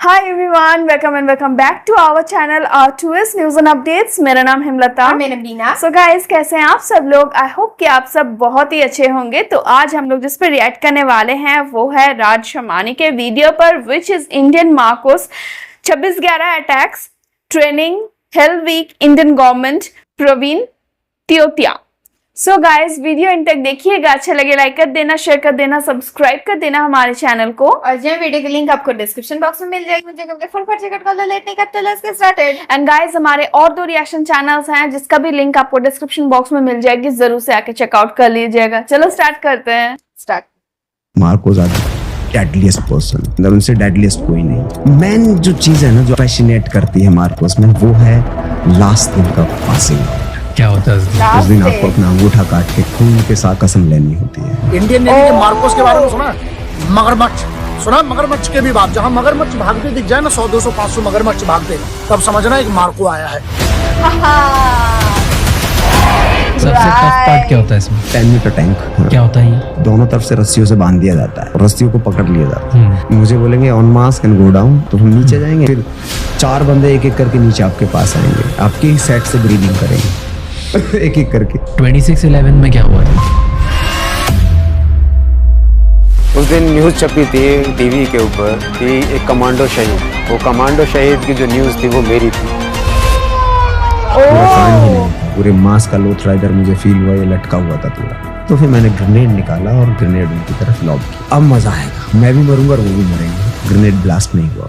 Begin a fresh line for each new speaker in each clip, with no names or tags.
Hi everyone, welcome back to our channel R2S News and Updates। मेरा नाम हिमलता।
मैं नबीना।
So guys, कैसे हैं आप सब लोग? I hope कि आप सब बहुत ही अच्छे होंगे। तो आज हम लोग जिस पर रिएक्ट करने वाले हैं वो है राज शमानी के वीडियो पर, which is Indian Marcos 26/11 attacks training Hell Week Indian Government Praveen Teotia. So guys video इन तक देखिएगा, अच्छा लगे लाइक कर देना, शेयर कर देना, सब्सक्राइब कर देना हमारे चैनल को।
और जो वीडियो की लिंक आपको डिस्क्रिप्शन बॉक्स में मिल जाएगी। मुझे कभी फटाफट से कट कर लेट नहीं करते, let's get started.
And guys हमारे और 2 रिएक्शन चैनल्स हैं जिसका भी लिंक आपको डिस्क्रिप्शन बॉक्स में मिल जाएगी, जरूर से आके चेकआउट कर लीजिएगा। चलो स्टार्ट करते हैं।
Start.
MARCOS are deadliest person, मतलब उनसे डेडलीस्ट कोई नहीं। मेन जो चीज है ना जो फैसिनेट करती है मार्कोस में, वो है लास्ट दिन का पासिंग।
क्या होता है
उस दिन आपको अपना अंगूठा काट के खून के साथ कसम लेनी होती है।
इंडियन नेवी के मार्कोस के बारे में सुना? मगरमच्छ सुना? मगरमच्छ के भी बाप, जहाँ मगरमच्छ भागते दिख जाए ना 100, 200, 500 मगरमच्छ भागते, तब समझना एक मार्को आया है।
सबसे टफ पार्ट क्या होता है इसमें?
10 मीटर टैंक
क्या होता है ये?
दोनों तरफ से रस्सियों से बांध दिया जाता है, रस्सियों को पकड़ लिया जाता है। मुझे बोलेंगे on mask and go down, तो हम नीचे जाएंगे, फिर 4 बंदे एक एक करके नीचे आपके पास आएंगे, आपके ही सेट से ब्रीदिंग करेंगे एक एक करके।
26/11 में क्या हुआ था?
उस दिन न्यूज़ छपी थी टीवी के ऊपर कि एक कमांडो शहीद, वो कमांडो शहीद की जो न्यूज़ थी वो मेरी थी।
पूरा कान ही नहीं, पूरे मांस का लोथ राइडर मुझे फील हुआ, ये लटका हुआ था पूरा। तो फिर मैंने ग्रेनेड निकाला और ग्रेनेड उनकी तरफ लॉब किया। अब मजा आएगा, मैं भी मरूंगा और वो भी मरेंगे। ग्रेनेड ब्लास्ट नहीं हुआ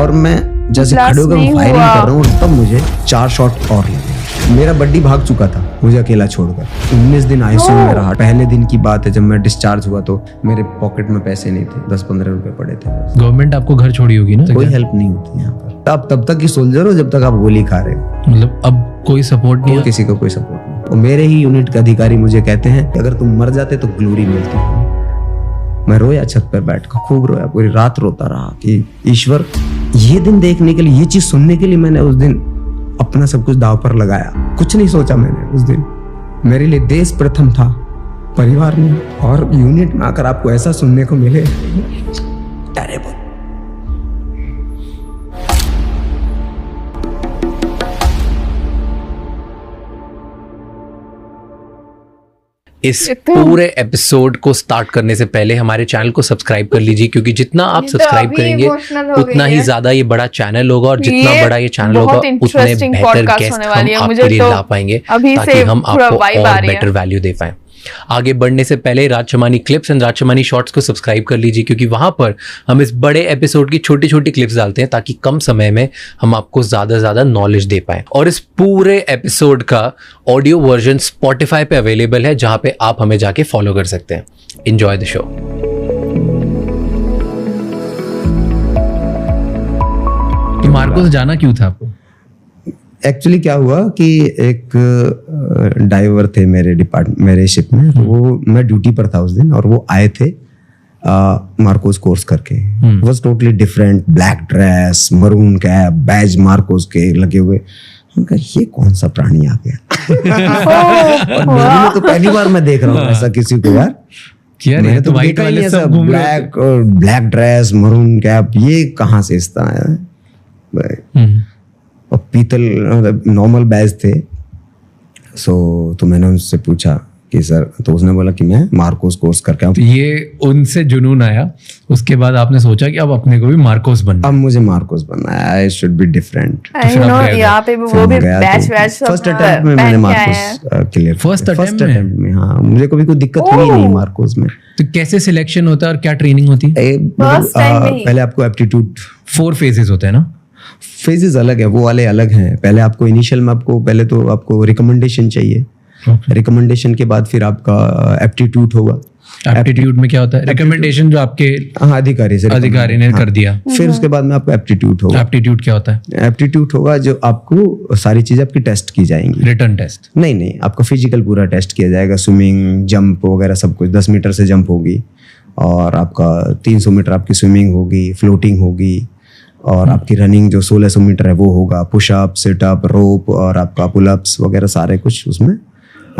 और मैं जैसे खड़े होकर फायरिंग कर रहा हूँ, तब मुझे 4 शॉट और लगे। मेरा बड्डी भाग चुका था मुझे अकेला छोड़कर। 19 दिन आईसीयू में रहा। पहले दिन की बात है, जब मैं डिस्चार्ज हुआ तो मेरे पॉकेट में पैसे नहीं थे, 10-15 रुपए पड़े थे।
गवर्नमेंट आपको घर छोड़ी होगी ना?
कोई हेल्प नहीं होती यहाँ पर। आप तब तक ही सोल्जर हो जब तक आप गोली खा रहे हो।
मतलब अब कोई सपोर्ट नहीं है?
किसी को कोई सपोर्ट नहीं। और मेरे ही यूनिट के अधिकारी मुझे कहते हैं कि अगर तुम मर जाते तो ग्लोरी मिलती। मैं रोया, छत पर बैठ कर खूब रोया, पूरी रात रोता रहा कि ईश्वर, ये दिन देखने के लिए, ये चीज सुनने के लिए मैंने उस दिन अपना सब कुछ दांव पर लगाया। कुछ नहीं सोचा मैंने उस दिन। मेरे लिए देश प्रथम था, परिवार नहीं। और यूनिट में आकर आपको ऐसा सुनने को मिले, टेरेबल।
इस पूरे एपिसोड को स्टार्ट करने से पहले हमारे चैनल को सब्सक्राइब कर लीजिए, क्योंकि जितना आप सब्सक्राइब करेंगे उतना ही ज्यादा ये बड़ा चैनल होगा, और जितना बड़ा ये चैनल होगा उतने बेहतर गेस्ट हम आपके लिए ला पाएंगे, ताकि हम आपको और बेटर वैल्यू दे पाएं। आगे बढ़ने से पहले Raj Shamani clips and Raj Shamani shorts को सब्सक्राइब कर लीजिए, क्योंकि वहां पर हम इस बड़े एपिसोड की छोटी छोटी क्लिप्स डालते हैं, ताकि कम समय में हम आपको ज्यादा ज्यादा नॉलेज दे पाएं। और इस पूरे एपिसोड का ऑडियो वर्जन स्पॉटिफाई पे अवेलेबल है, जहां पे आप हमें जाके फॉलो कर सकते हैं। Enjoy the show. मार्कोस जाना क्यों था आपको?
एक्चुअली क्या हुआ कि एक डाइवर थे मेरे शिप में, तो वो, मैं ड्यूटी पर था उस दिन, और वो आए थे मार्कोस कोर्स करके। Was totally different, black dress, maroon cap, badge MARCOS के लगे हुए। उनका ये कौन सा प्राणी आ गया? और मैं तो पहली बार मैं देख रहा हूँ ऐसा किसी को यार। मैंने तो देखा ही नहीं ऐसा, ब्लैक ड्रेस, मरून कैप, ये कहाँ से इसका आया? और पीतल नॉर्मल बैज थे। तो मैंने उनसे पूछा कि सर, तो उसने बोला कि मैं मार्कोस कोर्स करके आऊँ।
ये उनसे जुनून आया, उसके बाद आपने सोचा कि अब अपने को भी मार्कोस बनना।
अब मुझे मार्कोस बनना है, आई शुड बी डिफरेंट।
यहाँ पे वो भी बैच
फर्स्ट अटेम्प्ट में मैंने मार्कोस क्लियर।
फर्स्ट अटेम्प्ट में?
हाँ, मुझे कभी कोई दिक्कत हुई नहीं मार्कोस में।
तो कैसे सिलेक्शन होता है और क्या ट्रेनिंग होती है?
पहले आपको एप्टीट्यूड
4 फेजेस होते हैं ना?
फेजेस अलग है, वो वाले अलग हैं। पहले आपको इनिशियल में पहले तो आपको रिकमेंडेशन चाहिए। रिकमेंडेशन के बाद फिर आपका एप्टीट्यूड होगा।
एप्टीट्यूड में क्या होता है? रिकमेंडेशन जो आपके अधिकारी ने कर दिया,
फिर उसके बाद में आपको एप्टीट्यूड होगा।
एप्टीट्यूड क्या होता है?
एप्टीट्यूड होगा जो आपको सारी चीजें आपकी टेस्ट की जाएंगी।
Return test?
नहीं, आपका फिजिकल पूरा टेस्ट किया जाएगा। स्विमिंग, जंप वगैरह सब कुछ। 10 मीटर से जंप होगी, और आपका 300 मीटर आपकी स्विमिंग होगी, फ्लोटिंग होगी, और आपकी रनिंग जो 1600 मीटर है वो होगा। पुशअप, सिटअप, रोप, और आपका पुलअप्स वगैरह सारे कुछ उसमें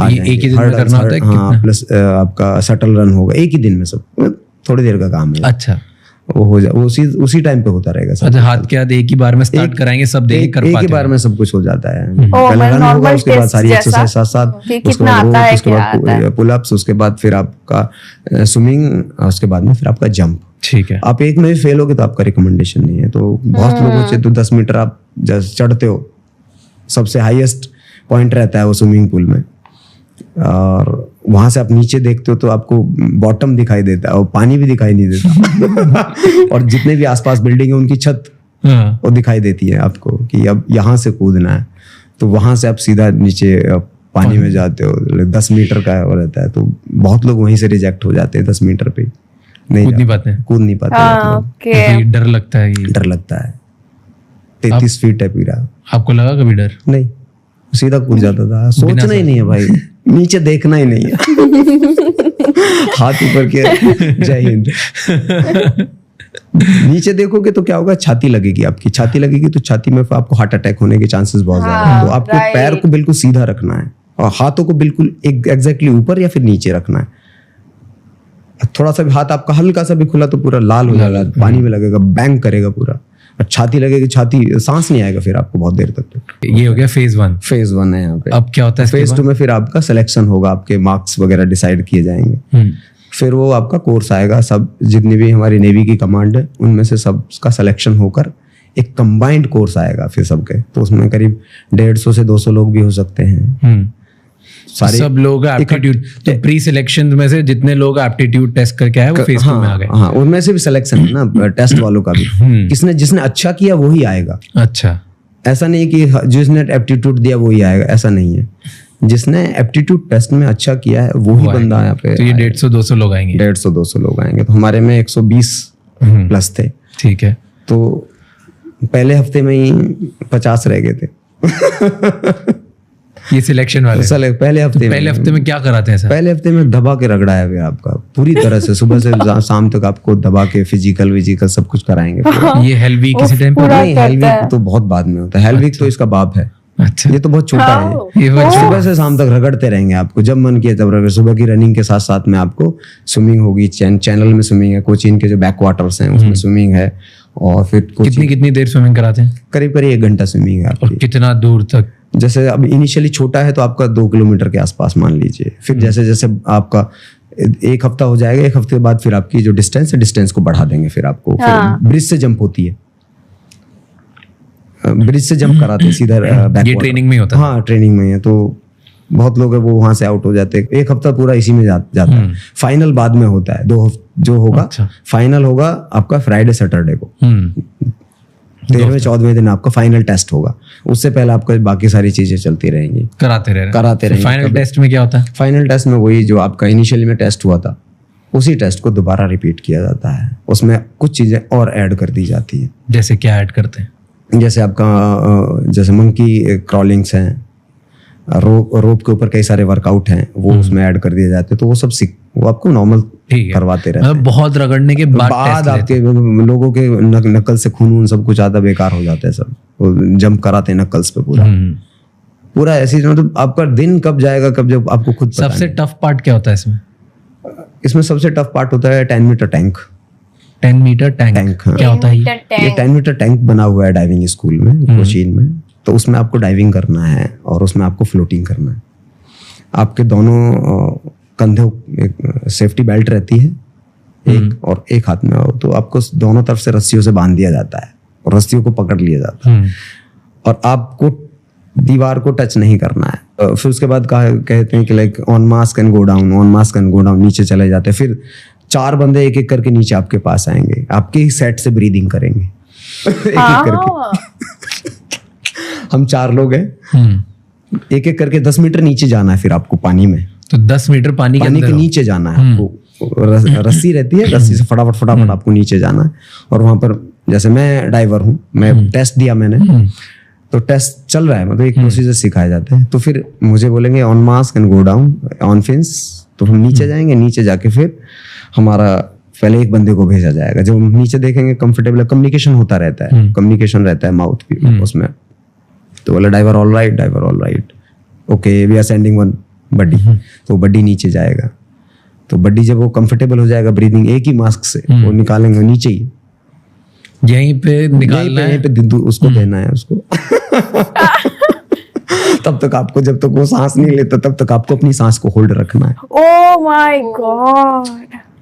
एक ही दिन में करना होता है?
हाँ, प्लस आपका शटल रन होगा एक ही दिन में, सब थोड़ी देर का काम है।
अच्छा।
वो हो जाए, वो उसी टाइम पे होता रहेगा सब।
अच्छा, हाथ के हाथ एक ही बार में स्टार्ट कराएंगे, सब देख कर
एक
पाते
ही बार
हैं।
में सब कुछ हो जाता है।
ओ,
पहले रन होगा,
normal
उसके बाद
test
सारी
जैसा?
एक्सरसाइज साथ साथ,
कि
उसके
कितना
बाद
आता है,
उसके
क्या आता है?
बाद पुलअप्स, उसके बाद फिर आपका स्विमिंग, उसके बाद में फिर आपका जंप।
ठीक है।
आप एक में भी फेल होगे तो आपका रिकमेंडेशन नहीं है। तो बहुत लोगों से तो 10 मीटर आप जब चढ़ते हो, सबसे हाईएस्ट पॉइंट रहता है वो स्विमिंग पूल में, और वहां से आप नीचे देखते हो तो आपको बॉटम दिखाई देता है और पानी भी दिखाई नहीं देता और जितने भी आसपास बिल्डिंग है उनकी छत
हाँ।
वो दिखाई देती है आपको कि अब यहाँ से कूदना है। तो वहां से आप सीधा नीचे पानी में जाते हो, 10 मीटर का वो रहता है। तो बहुत लोग वहीं से रिजेक्ट हो जाते हैं 10 मीटर पे,
कूद नहीं पाते हैं।
कूद नहीं पाते
हाँ,
मतलब।
ओके।
क्योंकि डर लगता है कि
डर लगता है। 33 फीट है पूरा।
आपको लगा कभी डर?
नहीं, सीधा कूद जाता था। सोचना ही नहीं है भाई, नीचे देखना ही नहीं है। हाथ ऊपर किया, जय हिंद। नीचे देखोगे तो क्या होगा, छाती लगेगी, आपकी छाती लगेगी तो छाती में आपको हार्ट अटैक होने के चांसेस बहुत ज्यादा हैं। तो आपको पैर को बिल्कुल सीधा रखना है और हाथों को बिल्कुल एग्जैक्टली ऊपर या फिर नीचे रखना है। थोड़ा सा भी हाथ आपका हल्का सा भी खुला तो पूरा लाल हो जाएगा, पानी में लगेगा, बैंग करेगा पूरा, और छाती लगेगी, छाती सांस नहीं आएगा फिर आपको बहुत देर तक।
ये हो गया फेज 1।
फेज 1 है यहाँ पे।
अब क्या होता है
फेज 2 में फिर आपका सिलेक्शन होगा, आपके मार्क्स वगैरह डिसाइड किए जाएंगे। फिर वो आपका कोर्स आएगा, सब जितनी भी हमारी नेवी की कमांड है उनमें से सबका सिलेक्शन होकर एक कंबाइंड कोर्स आएगा फिर सबके। तो उसमें करीब 150 से 200 लोग भी हो सकते हैं। सारे
सब लोग एप्टीट्यूड, तो प्री सिलेक्शन में से जितने लोग एप्टीट्यूड टेस्ट करके आए वो फेज 2 में आ गए।
हाँ, उनमें से भी सिलेक्शन है ना, टेस्ट वालों का भी। जिसने अच्छा किया वही आएगा।
अच्छा,
ऐसा नहीं कि जिसने एप्टीट्यूड दिया वही आएगा, ऐसा नहीं है। जिसने एप्टीट्यूड टेस्ट में अच्छा किया है वही बंदा यहाँ पे।
तो ये 150-200 लोग आएंगे।
150-200 लोग आएंगे। तो हमारे में 120 प्लस थे।
ठीक है।
तो पहले हफ्ते में ही 50 रह गए थे।
ये सिलेक्शन वाले
पहले हफ्ते
में क्या कराते हैं सर?
पहले हफ्ते में दबा के रगड़ाया फिर आपका पूरी तरह से, सुबह से शाम तक आपको दबा के फिजिकल सब कुछ कराएंगे।
ये हेल वीक किसी टाइम पे?
नहीं, हेल वीक तो बहुत बाद में होता है। हेल वीक तो इसका बाप है।
अच्छा,
ये तो बहुत छोटा है।
ये वो
सुबह से शाम तक रगड़ते रहेंगे आपको, जब मन किया तब रगड़। सुबह की रनिंग के साथ साथ में आपको स्विमिंग होगी, चैनल में स्विमिंग है, कोचीन के जो बैक वाटर्स हैं उसमें स्विमिंग है, और फिर
कितनी देर स्विमिंग कराते हैं?
करीब 1 घंटा स्विमिंग है आपकी।
और कितना दूर तक?
जैसे अब इनिशियली छोटा है तो आपका 2 किलोमीटर के आसपास मान लीजिए। फिर जैसे जैसे आपका 1 हफ्ता हो जाएगा, 1 हफ्ते के बाद फिर आपकी जो डिस्टेंस है, डिस्टेंस को बढ़ा देंगे। फिर आपको ब्रिज से जंप होती है, ब्रिज से जंप कराते हैं सीधा बैक।
ये ट्रेनिंग में होता है?
हाँ, ट्रेनिंग में है। तो बहुत लोग है वो वहां से आउट हो जाते हैं। 1 हफ्ता पूरा इसी में जाता है। फाइनल बाद में होता है, 2 जो होगा।
अच्छा।
फाइनल होगा आपका फ्राइडे सैटरडे को। 13वें 14वें दिन आपका फाइनल टेस्ट होगा। उससे पहले आपका बाकी सारी चीजें चलती रहेंगी, कराते रहेंगे।
फाइनल टेस्ट में क्या होता है?
फाइनल टेस्ट में वही जो आपका इनिशियली में टेस्ट हुआ था, उसी टेस्ट को दोबारा रिपीट किया जाता है। उसमें कुछ चीजें और ऐड कर दी जाती है।
जैसे क्या ऐड करते हैं?
जैसे आपका जैसे मंकी क्रॉलिंग्स हैं, रोप के ऊपर कई सारे वर्कआउट हैं, वो उसमें ऐड कर दिए जाते हैं। तो वो सब वो आपको नॉर्मल करवाते रहते हैं।
बहुत रगड़ने के बाद
आपके लोगों के नकल से खून सब कुछ ज्यादा बेकार हो जाता है। सब वो जंप कराते हैं नकल्स पे पूरा ऐसे। मतलब आपका दिन कब जाएगा, कब जब आपको खुद पता
सबसे टफ पार्ट क्या होता है इसमें?
इसमें सबसे टफ पार्ट होता है 10 मीटर टैंक।
10 मीटर टैंक क्या होता है?
ये 10 मीटर टैंक बना हुआ है डाइविंग स्कूल में, कोचीन में। तो उसमें आपको डाइविंग करना है और उसमें आपको फ्लोटिंग करना है। आपके दोनों कंधे एक सेफ्टी बेल्ट रहती है एक, और एक हाथ में, तो आपको दोनों तरफ से रस्सियों से बांध दिया जाता है और रस्सियों को पकड़ लिया जाता है और आपको दीवार को टच नहीं करना है। फिर उसके बाद कहते हैं कि like on mask and go down, on mask and go down, नीचे चले जाते हैं। फिर 4 बंदे एक एक करके नीचे आपके पास आएंगे, आपके ही सेट से ब्रीदिंग करेंगे एक एक करके। हम 4 लोग हैं, एक एक करके 10 मीटर नीचे जाना है फिर आपको पानी में।
तो 10 मीटर पानी के
नीचे जाना है आपको। रस्सी रहती है, रस्सी से फटाफट आपको नीचे जाना है। और वहां पर जैसे मैं डाइवर हूँ, मैं टेस्ट दिया मैंने, तो टेस्ट चल रहा है, मतलब एक प्रोसीजर सिखाया जाता है। तो फिर मुझे बोलेंगे on mask and go down, on fins, तो हम नीचे जाएंगे। नीचे जाके फिर हमारा पहले एक बंदे को भेजा जाएगा, जब हम नीचे देखेंगे कंफर्टेबल, कम्युनिकेशन होता रहता है, कम्युनिकेशन रहता है माउथ की उसमें। तो बोला diver all right, diver all right, okay we are sending one buddy. तो बड्डी नीचे जाएगा। तो बड्डी जब वो कंफर्टेबल हो जाएगा ब्रीदिंग एक ही मास्क से, वो निकालेंगे नीचे ही,
यहीं पे निकालना
यहीं
है।
पे उसको देना है उसको। तब तक आपको, जब तक वो सांस नहीं लेता तब तक आपको अपनी सांस को होल्ड रखना है।
Oh my God.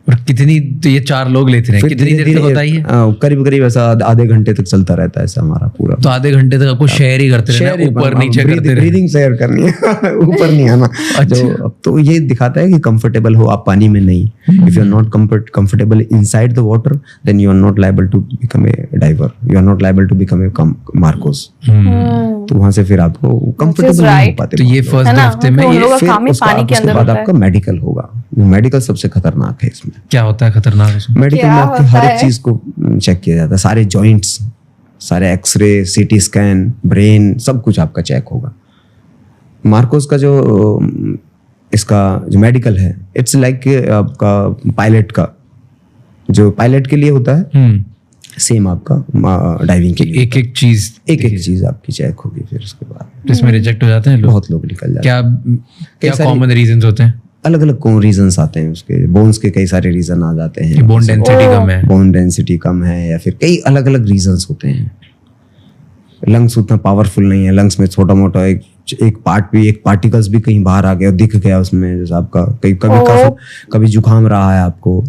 और कितनी, तो ये 4 लोग लेते रहे, कितनी देर तक होता है ये?
करीब करीब ऐसा आधे घंटे तक चलता रहता है ऐसा हमारा पूरा।
तो आधे घंटे तक आपको शेयर ही करते रहना, ऊपर नीचे करते रहना।
ब्रीदिंग शेयर करनी है, ऊपर नहीं आना। जो अब तो ये दिखाता है कि कंफर्टेबल हो आप पानी में नहीं। If you are not comfortable inside the water then you are not liable to become a diver, you are not liable to become a MARCOS. तो वहां से फिर आपको कंफर्टेबल नहीं हो पाते।
तो ये फर्स्ट हफ्ते में
उन
ये
लोगों का
फिर
काम ही पानी के
उसके
अंदर
बाद
होता है।
आपका मेडिकल होगा। मेडिकल सबसे खतरनाक है इसमें।
क्या होता है खतरनाक उसमें?
मेडिकल में
क्या
आपके
होता
हर एक
है?
चीज को चेक किया जाता है, सारे जॉइंट्स, सारे एक्सरे, सीटी स्कैन, ब्रेन, सब कुछ आपका चेक होगा। मार्कोस का जो इसका जो मेडिकल है, इट्स लाइक आपका पायलट का, जो पायलट के लिए होता है सेम आपका डाइविंग के लिए
एक एक चीज
एक चीज आपकी चेक होगी। फिर उसके बाद
इसमें रिजेक्ट हो जाते हैं लोग।
बहुत लोग निकल जाते हैं।
क्या
सारी-
कॉमन रीजंस होते हैं?
अलग अलग रीजंस आते हैं उसके, बोन्स के कई सारे रीजन आ जाते हैं।
बोन डेंसिटी कम है,
बोन डेंसिटी कम है, या फिर कई अलग अलग रीजंस होते हैं। लंग्स उतना पावरफुल नहीं है, लंग्स में छोटा मोटा एक पार्ट भी, एक पार्टिकल्स भी कहीं बाहर आ गया, दिख गया उसमें, जैसे आपका कभी जुकाम रहा है आपको,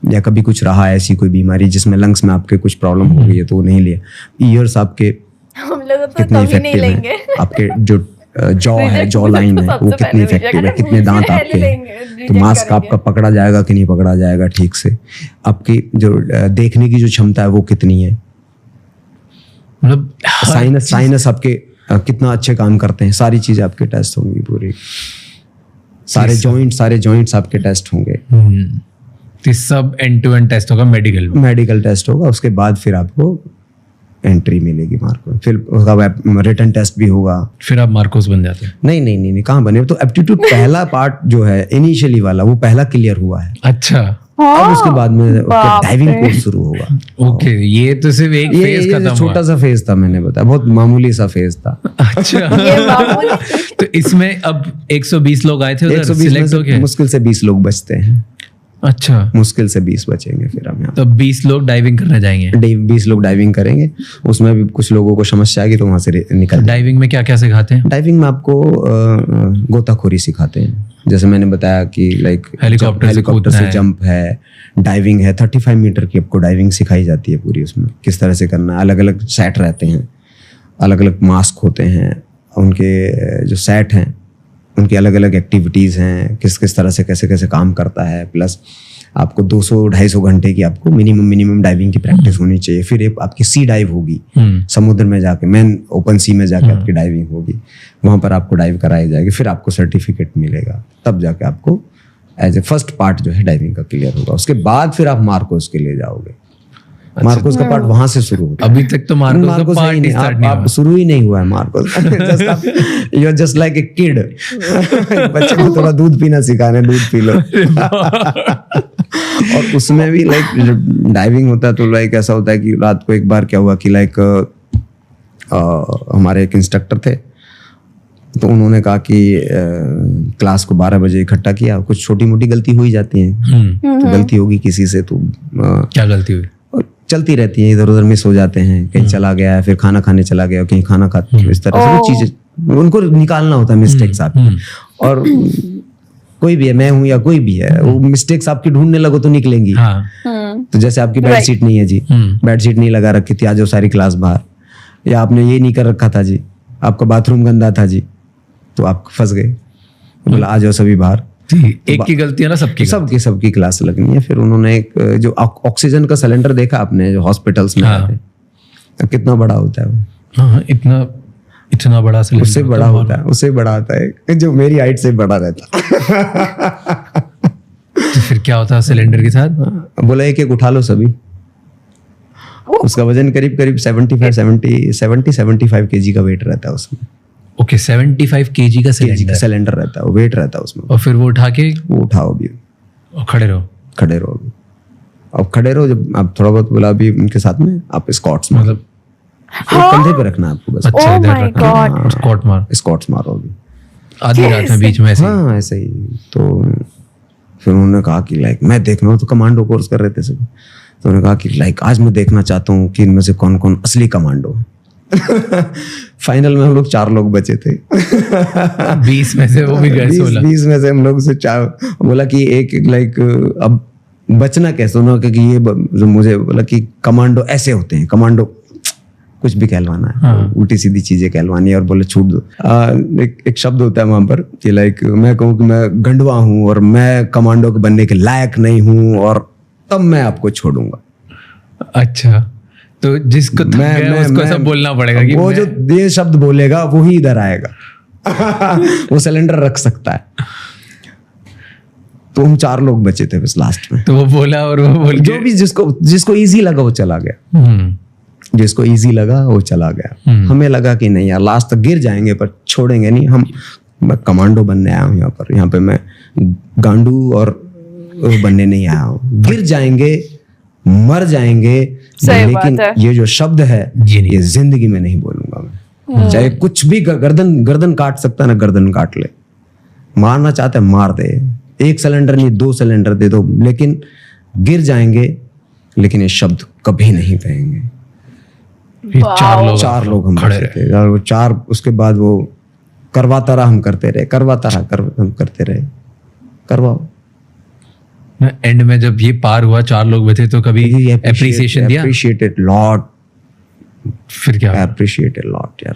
या कभी कुछ रहा है ऐसी कोई बीमारी जिसमें लंग्स में आपके कुछ प्रॉब्लम हो गई है, तो वो नहीं लिया। ईयर्स आपके
हम लोग तो
कितने
कभी नहीं
इफेक्टिव
लेंगे।
है, आपके जो जॉ है, जॉ लाइन है, वो कितनी इफेक्टिव है, कितने दांत आपके हैं, तो मास्क आपका पकड़ा जाएगा कि नहीं पकड़ा जाएगा ठीक से, आपकी जो देखने की जो क्षमता है वो कितनी है,
मतलब
साइनस आपके कितना अच्छे काम करते हैं, सारी चीजें आपके टेस्ट होंगी पूरी, सारे जॉइंट्स आपके टेस्ट होंगे।
तो सब एंड टू एंड टेस्ट होगा
मेडिकल टेस्ट होगा, उसके बाद फिर आपको एंट्री मिलेगी मार्को, फिर उसका रिटन टेस्ट भी होगा।
फिर आप मार्कोस बन जाते हैं?
नहीं, कहाँ बने? तो एप्टीट्यूड पहला पार्ट जो है इनिशियली वाला, वो पहला क्लियर हुआ है।
अच्छा,
अब उसके बाद में डाइविंग कोर्स शुरू होगा।
ओके, ये तो सिर्फ एक फेज खत्म हुआ।
छोटा सा फेज था, मैंने बताया, बहुत मामूली सा फेज था।
अच्छा,
ये मामूली।
तो इसमें अब 120 लोग आए थे उधर,
120
सिलेक्ट हो
में
गए?
मुश्किल से 20 लोग बचते हैं।
अच्छा,
मुश्किल से 20 बचेंगे फिर हम यहाँ।
तो 20 लोग डाइविंग करने जाएंगे।
20 लोग डाइविंग करेंगे, उसमें भी कुछ लोगों को समस्या आएगी तो वहां से निकल।
डाइविंग में क्या क्या सिखाते हैं?
डाइविंग में आपको गोताखोरी सिखाते हैं, जैसे मैंने बताया कि लाइक
हेलीकॉप्टर
से जंप है, डाइविंग है, 35 मीटर की आपको डाइविंग सिखाई जाती है पूरी। उसमें किस तरह से करना है, अलग अलग सेट रहते हैं, अलग अलग मास्क होते हैं, उनके जो सेट हैं उनकी अलग अलग एक्टिविटीज़ हैं, किस किस तरह से कैसे कैसे काम करता है। प्लस आपको 200-250 घंटे की आपको मिनिमम डाइविंग की प्रैक्टिस होनी चाहिए। फिर एक आपकी सी डाइव होगी, समुद्र में जाके, मेन ओपन सी में जाके आपकी डाइविंग होगी, वहाँ पर आपको डाइव कराई जाएगी, फिर आपको सर्टिफिकेट मिलेगा, तब जाके आपको एज ए फर्स्ट पार्ट जो है डाइविंग का क्लियर होगा। उसके बाद फिर आप मार्कोस के लिए जाओगे। मार्कोस का पार्ट वहां से शुरू होता है।
अभी तक तो मार्कोस का
मार्कोस
पार्ट
ही
ही
नहीं,
स्टार्ट नहीं
आप
हुआ।
शुरू ही नहीं हुआ है MARCOS. You are just like a kid. बच्चे को थोड़ा दूध पीना सिखाने, दूध पी लो। और उसमें भी लाइक डाइविंग होता है तो लाइक ऐसा होता है कि रात को एक बार क्या हुआ कि लाइक हमारे एक इंस्ट्रक्टर थे, तो उन्होंने कहा कि क्लास को 12 बजे इकट्ठा किया। कुछ छोटी मोटी गलती हो ही जाती है, तो गलती होगी किसी से तो
क्या गलती हुई?
चलती रहती है, इधर उधर मिस हो जाते हैं, कहीं चला गया है, फिर खाना खाने चला गया, कहीं खाना खाते, इस तरह से वो चीजें उनको निकालना होता है, मिस्टेक्स आपकी। और कोई भी है, मैं हूं या कोई भी है, वो मिस्टेक्स आपकी ढूंढने लगो तो निकलेंगी। तो जैसे आपकी बेडशीट नहीं है जी, बेडशीट नहीं लगा रखी थी, आज वो सारी क्लास बाहर, या आपने ये नहीं कर रखा था जी, आपका बाथरूम गंदा था जी, तो आप फंस गए। बोला आ जाओ सभी बाहर।
एक की गलती है ना,
सबकी क्लास लगनी है। फिर उन्होंने एक जो ऑक्सीजन का सिलेंडर देखा आपने, जो हॉस्पिटल्स में आते हैं, कितना बड़ा होता है वो?
हाँ, इतना बड़ा सिलेंडर,
उससे बड़ा होता है, उससे बड़ा होता है, जो मेरी हाइट से बड़ा रहता है।
तो फिर क्या होता है सिलेंडर के साथ?
बोला एक उठा लो सभी। उसका वजन करीब 75 केजी का वेट रहता है उसमें।
ओके, 75 केजी का
सिलेंडर रहता है, वो वेट रहता है उसमें।
और फिर वो उठा के
वो उठाओ भी
और खड़े रहो
अभी। अब खड़े रहो, जब आप थोड़ा बहुत बोला अभी उनके साथ में आप स्क्वाट्स मारो,
मतलब
कंधे पे रखना है आपको बस।
अच्छा,
Oh
इधर
my
रखना,
God.
स्क्वाट
मारो अभी
आधी रात में बीच में ऐसे।
हाँ ऐसे ही। तो फिर उन्होंने कहा कि लाइक मैं देखना, तो कमांडो कोर्स कर रहे थे सब, तो उन्होंने कहा कि लाइक आज मैं देखना चाहता हूँ कि इनमें से कौन कौन असली कमांडो है। फाइनल में हम लोग 4 लोग बचे थे।
20 में से वो भी गए 16।
20 में से हम लोग से 4 बोला कि एक लाइक अब बचना कैसे, उन्होंने कहा कि ये मुझे बोला कि कमांडो ऐसे होते हैं, कमांडो कुछ भी कहलवाना है, उल्टी सीधी चीजें कहलवानी है और बोले छूट दो। एक शब्द होता है वहां पर कि लाइक मैं कहूँ कि मैं गंडवा हूँ और मैं कमांडो के बनने के लायक नहीं हूँ और तब मैं आपको छोड़ूंगा।
अच्छा, तो जिसको उसको सब बोलना पड़ेगा कि
वो जो ये शब्द बोलेगा वो ही इधर आएगा। वो सिलेंडर रख सकता है। तो हम 4 लोग बचे थे बस लास्ट में।
तो वो बोला और वो बोल
जो भी जिसको इजी लगा वो चला गया, जिसको इजी लगा वो चला गया। हमें लगा कि नहीं यार लास्ट तक गिर जाएंगे पर छोड़ेंगे नहीं हम। मैं कमांडो बनने आया हूँ यहाँ पे मैं गांडू और बनने नहीं आया हूँ। गिर जाएंगे, मर जाएंगे, लेकिन ये जो शब्द है ये जिंदगी में नहीं बोलूंगा मैं। चाहे कुछ भी गर्दन काट सकता है ना, गर्दन काट ले। मारना चाहता है मार दे, 1 सिलेंडर नहीं 2 सिलेंडर दे दो, लेकिन गिर जाएंगे, लेकिन ये शब्द कभी नहीं कहेंगे। 4 लोग हम खड़े थे और वो 4 उसके बाद वो करवाता रहा, हम करते रहे, हम करते रहे, करवाओ।
एंड में जब ये पार हुआ 4 लोग बचे तो कभी एप्रिसिएशन दिया?
Appreciated lot.
फिर क्या?
अप्रिशिएटेड लॉट यार।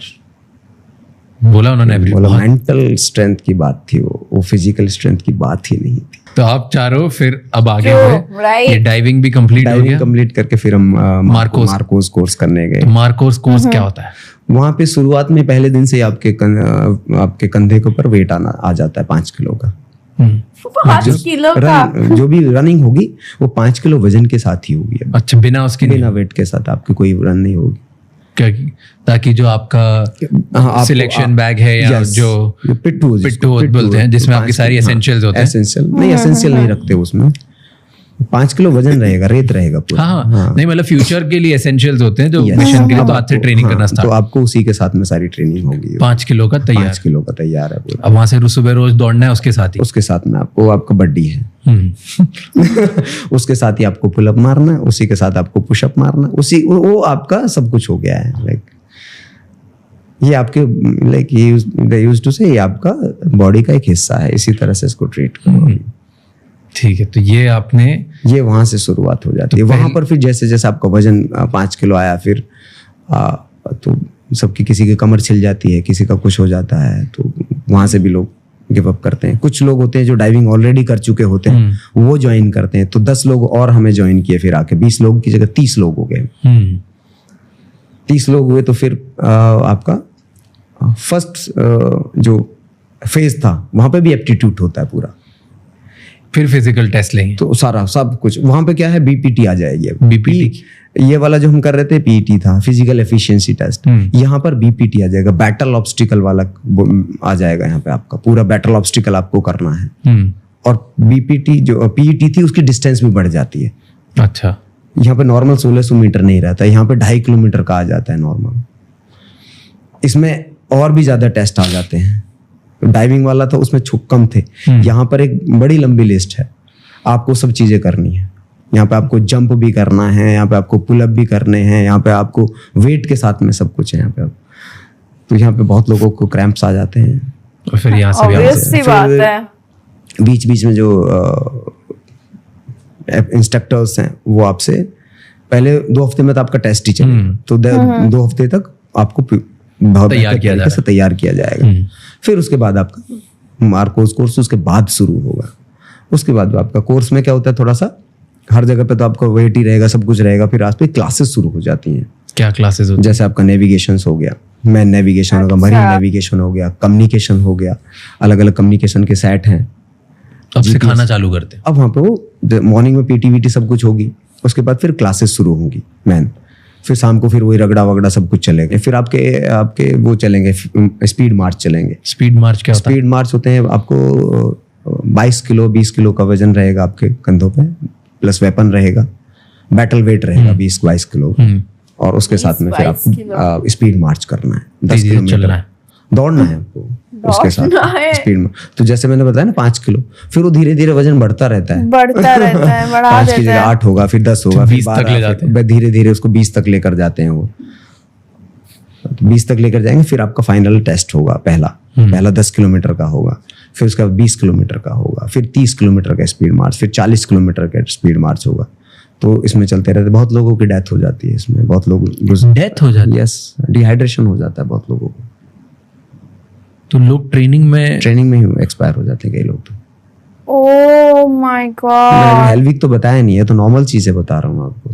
बोला उन्होंने?
बोला मेंटल स्ट्रेंथ की बात थी, वो फिजिकल स्ट्रेंथ की बात ही नहीं थी।
तो आप चारों फिर अब आगे हुए, ये डाइविंग भी कंप्लीट हो गया।
कंप्लीट करके फिर हम मार्कोस कोर्स करने गए।
तो मार्कोस कोर्स क्या होता है?
वहां पे शुरुआत में पहले दिन से आपके कंधे के ऊपर वेट आ जाता है 5 किलो का।
5 किलो का
जो भी रनिंग होगी वो 5 किलो वजन के साथ ही होगी।
अच्छा, बिना
वेट के साथ आपकी कोई रन नहीं होगी।
क्या, ताकि जो आपका सिलेक्शन बैग है या जो
पिट्ठू
बोलते हैं जिसमें आपकी सारी एसेंशियल्स होते हैं।
एसेंशियल नहीं रखते उसमें। 5 किलो वजन रहेगा, रेत रहेगा पूरा।
हाँ, नहीं मतलब फ्यूचर के लिए एसेंशियल्स होते हैं जो मिशन के लिए, तो आज से ट्रेनिंग करना स्टार्ट।
तो आपको उसी के साथ में सारी ट्रेनिंग होगी।
5 किलो का तैयार?
5 किलो का तैयार है पूरा।
अब वहां से सुबह रोज दौड़ना है उसके साथ ही?
उसके साथ में आपका बड्डी है। उसके साथ ही आपको पुलअप मारना है, उसी के साथ आपको पुशअप मारना, उसी वो आपका सब कुछ हो गया है। लाइक ये आपके लाइक यूज्ड टू से ये आपका बॉडी का एक हिस्सा है, इसी तरह से इसको ट्रीट करो।
ठीक है, तो ये
वहां से शुरुआत हो जाती है। वहां पर फिर जैसे जैसे आपका वजन 5 किलो आया, फिर तो सबकी किसी की कमर छिल जाती है, किसी का कुछ हो जाता है, तो वहां से भी लोग गिव अप करते हैं। कुछ लोग होते हैं जो डाइविंग ऑलरेडी कर चुके होते हैं, वो ज्वाइन करते हैं। तो 10 लोग और हमें ज्वाइन किए, फिर आके 20 लोग की जगह 30 लोग हो गए। 30 लोग हुए तो फिर आपका फर्स्ट जो फेज था वहां पे भी एप्टीट्यूड होता है पूरा।
फिर फिजिकल टेस्ट लेंगे तो
सारा सब कुछ वहां पे क्या है, बीपीटी आ जाएगी। बीपीटी ये वाला जो हम कर रहे थे पीईटी था, फिजिकल एफिशिएंसी टेस्ट। यहाँ पर बीपीटी आ जाएगा, बैटल ऑब्स्टिकल वाला आ जाएगा। यहाँ पे आपका पूरा बैटल ऑब्स्टिकल आपको करना है। और बीपीटी जो पीईटी थी उसकी डिस्टेंस भी बढ़ जाती है।
अच्छा,
यहाँ पे नॉर्मल 1600 मीटर नहीं रहता, यहाँ पे 2.5 किलोमीटर का आ जाता है नॉर्मल। इसमें और भी ज्यादा टेस्ट आ जाते हैं। डाइविंग वाला था उसमें कम थे, यहाँ पर एक बड़ी लंबी लिस्ट है, आपको सब चीजें करनी है। यहाँ पे आपको जंप भी करना है, यहाँ पे आपको पुलअप भी करने हैं, यहाँ पे आपको वेट के साथ में सब कुछ है यहाँ पे। तो यहाँ पे बहुत लोगों को क्रैम्प्स आ जाते हैं।
और फिर यहाँ से
बीच बीच में जो इंस्ट्रक्टर्स हैं वो आपसे पहले 2 हफ्ते में तो आपका टेस्ट ही चलेगा, तो 2 हफ्ते तक आपको तैयार किया जाएगा। फिर उसके बाद आपका मार्कोस कोर्स उसके बाद शुरू होगा। उसके बाद आपका कोर्स में क्या होता है, थोड़ा सा हर जगह पे तो आपका वेट ही रहेगा, सब कुछ रहेगा। फिर आज पे क्लासेस शुरू हो जाती हैं।
क्या क्लासेस होती हैं?
जैसे आपका नेविगेशन हो गया, मैन नेविगेशन होगा, मरीन नेविगेशन हो गया, कम्युनिकेशन हो गया, अलग अलग कम्युनिकेशन के सेट हैं।
अब सिखाना चालू करते हैं।
अब वहाँ पे वो मॉर्निंग में पीटीवीटी सब कुछ होगी, उसके बाद फिर क्लासेस शुरू होंगी मैन। फिर शाम को फिर वही रगड़ा वगड़ा सब कुछ चलेगा। फिर आपके वो चलेंगे, स्पीड मार्च चलेंगे।
स्पीड मार्च क्या होता है?
स्पीड मार्च होते हैं, आपको 22 किलो 20 किलो का वजन रहेगा आपके कंधों पे, प्लस वेपन रहेगा, बैटल वेट रहेगा 20-22 किलो, और उसके साथ में फिर आपको स्पीड मार्च करना है 10 किलोमीटर। दौड़ना है आपको उसके साथ
दौड़ना है।
स्पीड में। तो जैसे मैंने बताया ना 5 किलो, फिर वो धीरे धीरे वजन बढ़ता रहता है,
बढ़ता रहता है, बढ़ा
5 की
देता
जगह
है।
8 होगा, फिर 10 होगा, फिर
20 तक
12,
ले जाते
फिर धीरे धीरे उसको 20 तक लेकर जाते हैं वो। 20 तक लेकर जाएंगे, फिर आपका फाइनल टेस्ट होगा। पहला 10 किलोमीटर का होगा, फिर उसका 20 किलोमीटर का होगा, फिर 30 किलोमीटर का स्पीड मार्च, फिर 40 किलोमीटर का स्पीड मार्च होगा। तो इसमें चलते रहते। बहुत लोगों की डेथ हो जाती है इसमें, बहुत लोग
डेथ हो जाती है?
यस, डिहाइड्रेशन हो जाता है बहुत लोगों को।
तो लोग ट्रेनिंग में
ही एक्सपायर हो जाते हैं कई लोग तो।
ओह माय
मैंने
गॉड।
हेल्विक तो बताया नहीं है, तो नॉर्मल चीजें बता रहा हूँ आपको।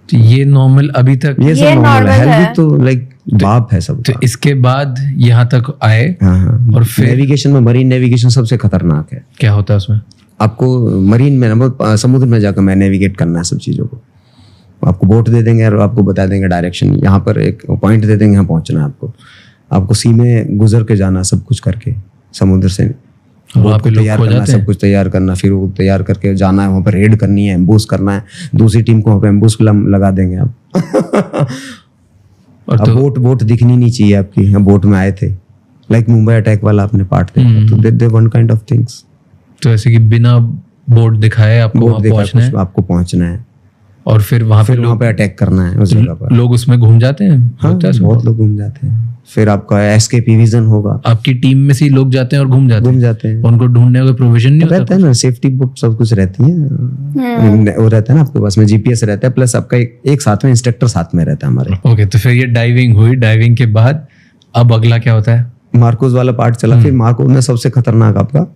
तो ये नॉर्मल अभी तक?
ये सब
ये
नॉर्मल
normal
है।
है।
हेल्विक तो लाइक बाप है सब।
तो इसके बाद यहाँ तक आए
हाँ।
और फिर
नेविगेशन में, मरीन नेविगेशन सबसे खतरनाक है।
क्या होता है उसमें?
आपको मरीन में ना, समुद्र में जाकर मैं नेविगेट करना है सब चीज़ों को। आपको बोट दे देंगे और आपको बता देंगे डायरेक्शन, यहाँ पर एक पॉइंट दे देंगे, यहाँ पहुँचना है आपको सी में गुजर के जाना, सब कुछ करके समुद्र से
वहाँ
बोट
पे
को
लोग
तैयार
खो
करना,
जाते
सब
हैं?
कुछ तैयार करना, फिर वो तैयार करके जाना है, वहाँ पर रेड करनी है, एम्बूस करना है, दूसरी टीम को वहाँ पे एम्बूस लगा देंगे आप।
और
अब
तो
बोट दिखनी नहीं चाहिए आपकी। हम बोट में आए थे, लाइक मुंबई अटैक वाला आपने पार्ट देखा, तो दे वन काइंड ऑफ थिंग्स।
तो ऐसे कि बिना बोर्ड दिखाए आपको
बोट
वहाँ
देखा
पहुँचना है,
कुछ आपको पहुंचना है,
और फिर वहाँ पे
फिर वहाँ पे अटैक करना है उस जगह पर।
लोग उसमें घूम जाते हैं?
हाँ,
होता है ऐसा?
बहुत लोग घूम जाते हैं। फिर आपका एस्केप विजन होगा,
आपकी टीम में से ही लोग जाते हैं और घूम जाते
घूम
हैं?
जाते हैं।
उनको ढूंढने का प्रोविजन नहीं
रहता
होता?
है ना, सेफ्टी बुक सब कुछ रहती है, वो रहता है ना आपके पास में, जीपीएस रहता है, प्लस आपका एक साथ में इंस्ट्रक्टर साथ में रहता है हमारे।
ओके, तो फिर ये डाइविंग हुई, डाइविंग के बाद अब अगला क्या होता है?
मार्कोस वाला पार्ट चला, फिर मार्कोस में सबसे खतरनाक आपका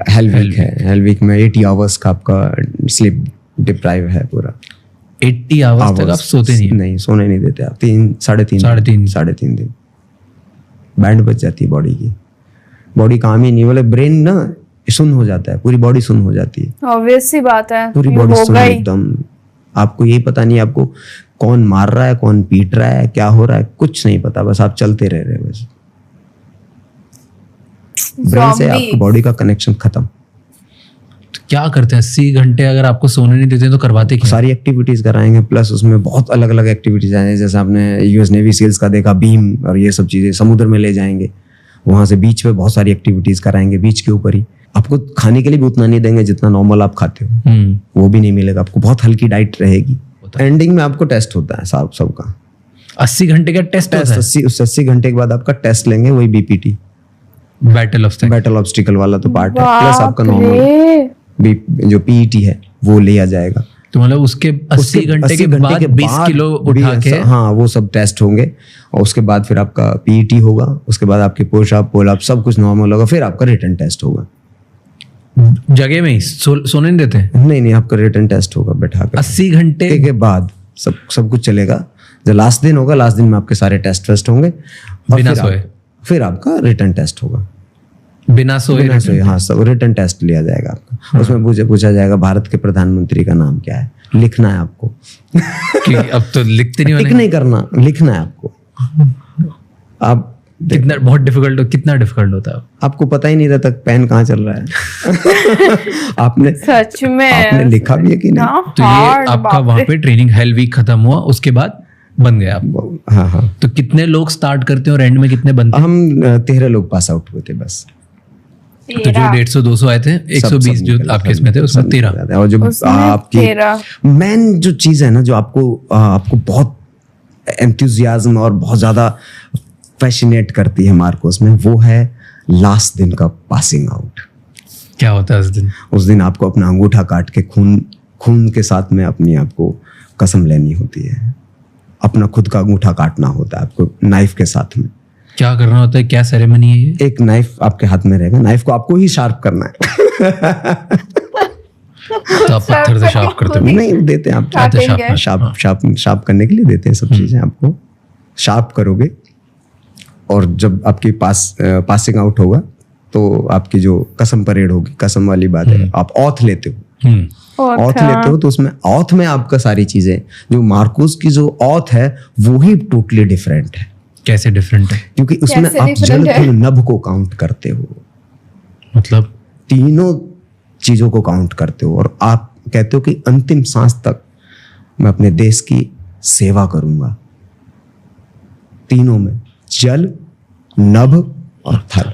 हेल्विक है। हेल्विक में 80 आवर्स का आपका स्लीप डिप्राइव है पूरा।
80 आवर्स तक आप सोते नहीं?
नहीं, सोने नहीं देते आप। 3-3.5 दिन बैंड बच जाती है बॉडी की। बॉडी काम ही नहीं, बोले ब्रेन ना सुन्न हो जाता है, पूरी बॉडी सुन्न हो जाती है।
ऑब्वियस सी बात है,
पूरी
ये
बॉडी सुन्न
होगा ही।
एकदम। आपको यही पता नहीं आपको कौन मार रहा है, कौन पीट रहा है, क्या हो रहा है, कुछ नहीं पता, बस आप चलते रह रहे हो बस। ब्रेन से
Zombie।
आपकी बॉडी का कनेक्शन खत्म।
तो क्या करते हैं 80 घंटे? अगर आपको सोने नहीं देते तो करवाते क्या?
सारी एक्टिविटीज कराएंगे, प्लस उसमें बहुत अलग अलग एक्टिविटीज आएंगे। जैसे आपने यूएस नेवी सील्स का देखा, बीम और ये सब चीजें समुद्र में ले जाएंगे, वहां से बीच पे बहुत सारी एक्टिविटीज कराएंगे। बीच के ऊपर ही आपको खाने के लिए भी उतना नहीं देंगे जितना नॉर्मल आप खाते हो, वो भी नहीं मिलेगा आपको, बहुत हल्की डाइट रहेगी। एंडिंग में आपको टेस्ट होता है सबका।
80 घंटे का टेस्ट होता है?
80 घंटे के बाद आपका टेस्ट लेंगे, वही बीपीटी, बैटल ऑब्स्टिकल वाला तो पार्ट है, प्लस आपका नॉर्मल जो पीईटी है वो लिया जाएगा।
तो मतलब उसके 80 घंटे के बाद 20 किलो उठा के,
हाँ, वो सब टेस्ट होंगे, और उसके बाद फिर आपका पीईटी होगा, उसके बाद आपके पुशअप पुलअप सब कुछ नॉर्मल होगा, फिर आपका रिटर्न टेस्ट होगा।
जगह में ही सोने नहीं देते?
नहीं, आपका रिटर्न टेस्ट होगा बैठा कर।
80 घंटे
के बाद सब कुछ चलेगा। जो लास्ट दिन होगा, लास्ट दिन में आपके सारे टेस्ट होंगे, और
बिना
फिर
सोए?
फिर आपका रिटर्न टेस्ट होगा
बिना सोए?
हाँ, सब रिटर्न टेस्ट लिया जाएगा आपका।
हाँ।
उसमें पूछा जाएगा भारत के प्रधानमंत्री का नाम क्या है, लिखना है आपको।
कि अब तो लिखते नहीं
टिक
होने?
नहीं करना, लिखना है आपको। आप
कितना बहुत डिफिकल्ट, कितना डिफिकल्ट होता है?
आपको पता ही नहीं रहता पेन कहाँ चल रहा है। आपने
सच में
आपने लिखा भी है कि नहीं?
तो ये आपका वहां पे ट्रेनिंग हेल वीक खत्म हुआ, उसके बाद बन गया आप?
हाँ।
तो कितने लोग स्टार्ट करते हैं और एंड में कितने बनते हैं?
हम 13 लोग पास आउट हुए थे बस।
तो जो 150-200 आए थे, 120 जो आपके इसमें थे, उसमें 13।
और जो आपकी मेन जो चीज है ना, जो आपको बहुत एंथुजियाज्म और बहुत ज्यादा फैसिनेट करती है मार्कोस में, वो है लास्ट दिन का पासिंग आउट।
क्या होता है उस दिन?
आपको अपना अंगूठा काट के खून के साथ में अपनी आपको कसम लेनी होती है, अपना खुद का अंगूठा काटना होता है आपको नाइफ के साथ में।
क्या करना होता है, क्या सेरेमनी है ये?
एक नाइफ आपके हाथ में रहेगा, नाइफ को आपको ही शार्प करना है।
तो आप पत्थर से शार्प करते हो?
नहीं, देते हैं आप शार्प करने के लिए देते हैं सब चीजें आपको। शार्प करोगे, और जब आपकी पासिंग आउट होगा तो आपकी जो कसम परेड होगी, कसम वाली बात है, आप ऑथ लेते हो। ऑथ लेते हो तो उसमें ऑथ में आपका सारी चीजें, जो मार्कोस की जो ऑथ है वो ही टोटली डिफरेंट है।
कैसे डिफरेंट है?
क्योंकि उसमें आप जल थल नभ को काउंट करते हो,
मतलब
तीनों चीजों को काउंट करते हो, और आप कहते हो कि अंतिम सांस तक मैं अपने देश की सेवा करूंगा। तीनों में, जल, नभ और थल।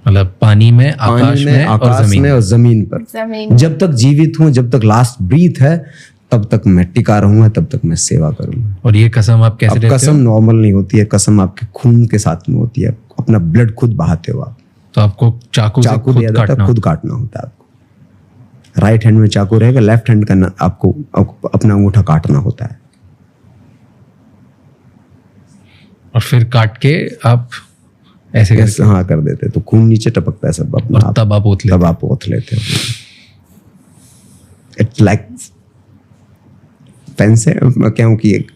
मतलब पानी में, आकाश
पानी में,
में और
आकाश
जमीन
में और जमीन पर।
जमीन
जब तक जीवित हूँ, जब तक लास्ट ब्रीथ है, तब तक मैं टिका रहूंगा, तब तक मैं सेवा करूंगा।
और ये कसम आप कैसे
अब
देते
कसम
हो?
नॉर्मल नहीं होती है, कसम आपके खून के साथ में होती है, अपना ब्लड खुद बहाते हो आप।
तो आपको चाकू से
चाकू
खुद
दिया जाता है,
काटना
खुद काटना होता है आपको। राइट हैंड में चाकू रहेगा, लेफ्ट हैंड का आपको अपना अंगूठा काटना होता है।
और फिर काट के आप ऐसे
ऐसे हाँ कर देते, तो खून नीचे टपकता है सब अपना।
और तब आप ओत लेते
तब आप ओथ लेते हो। इट्स लाइक पेन से मैं कहूँ कि एक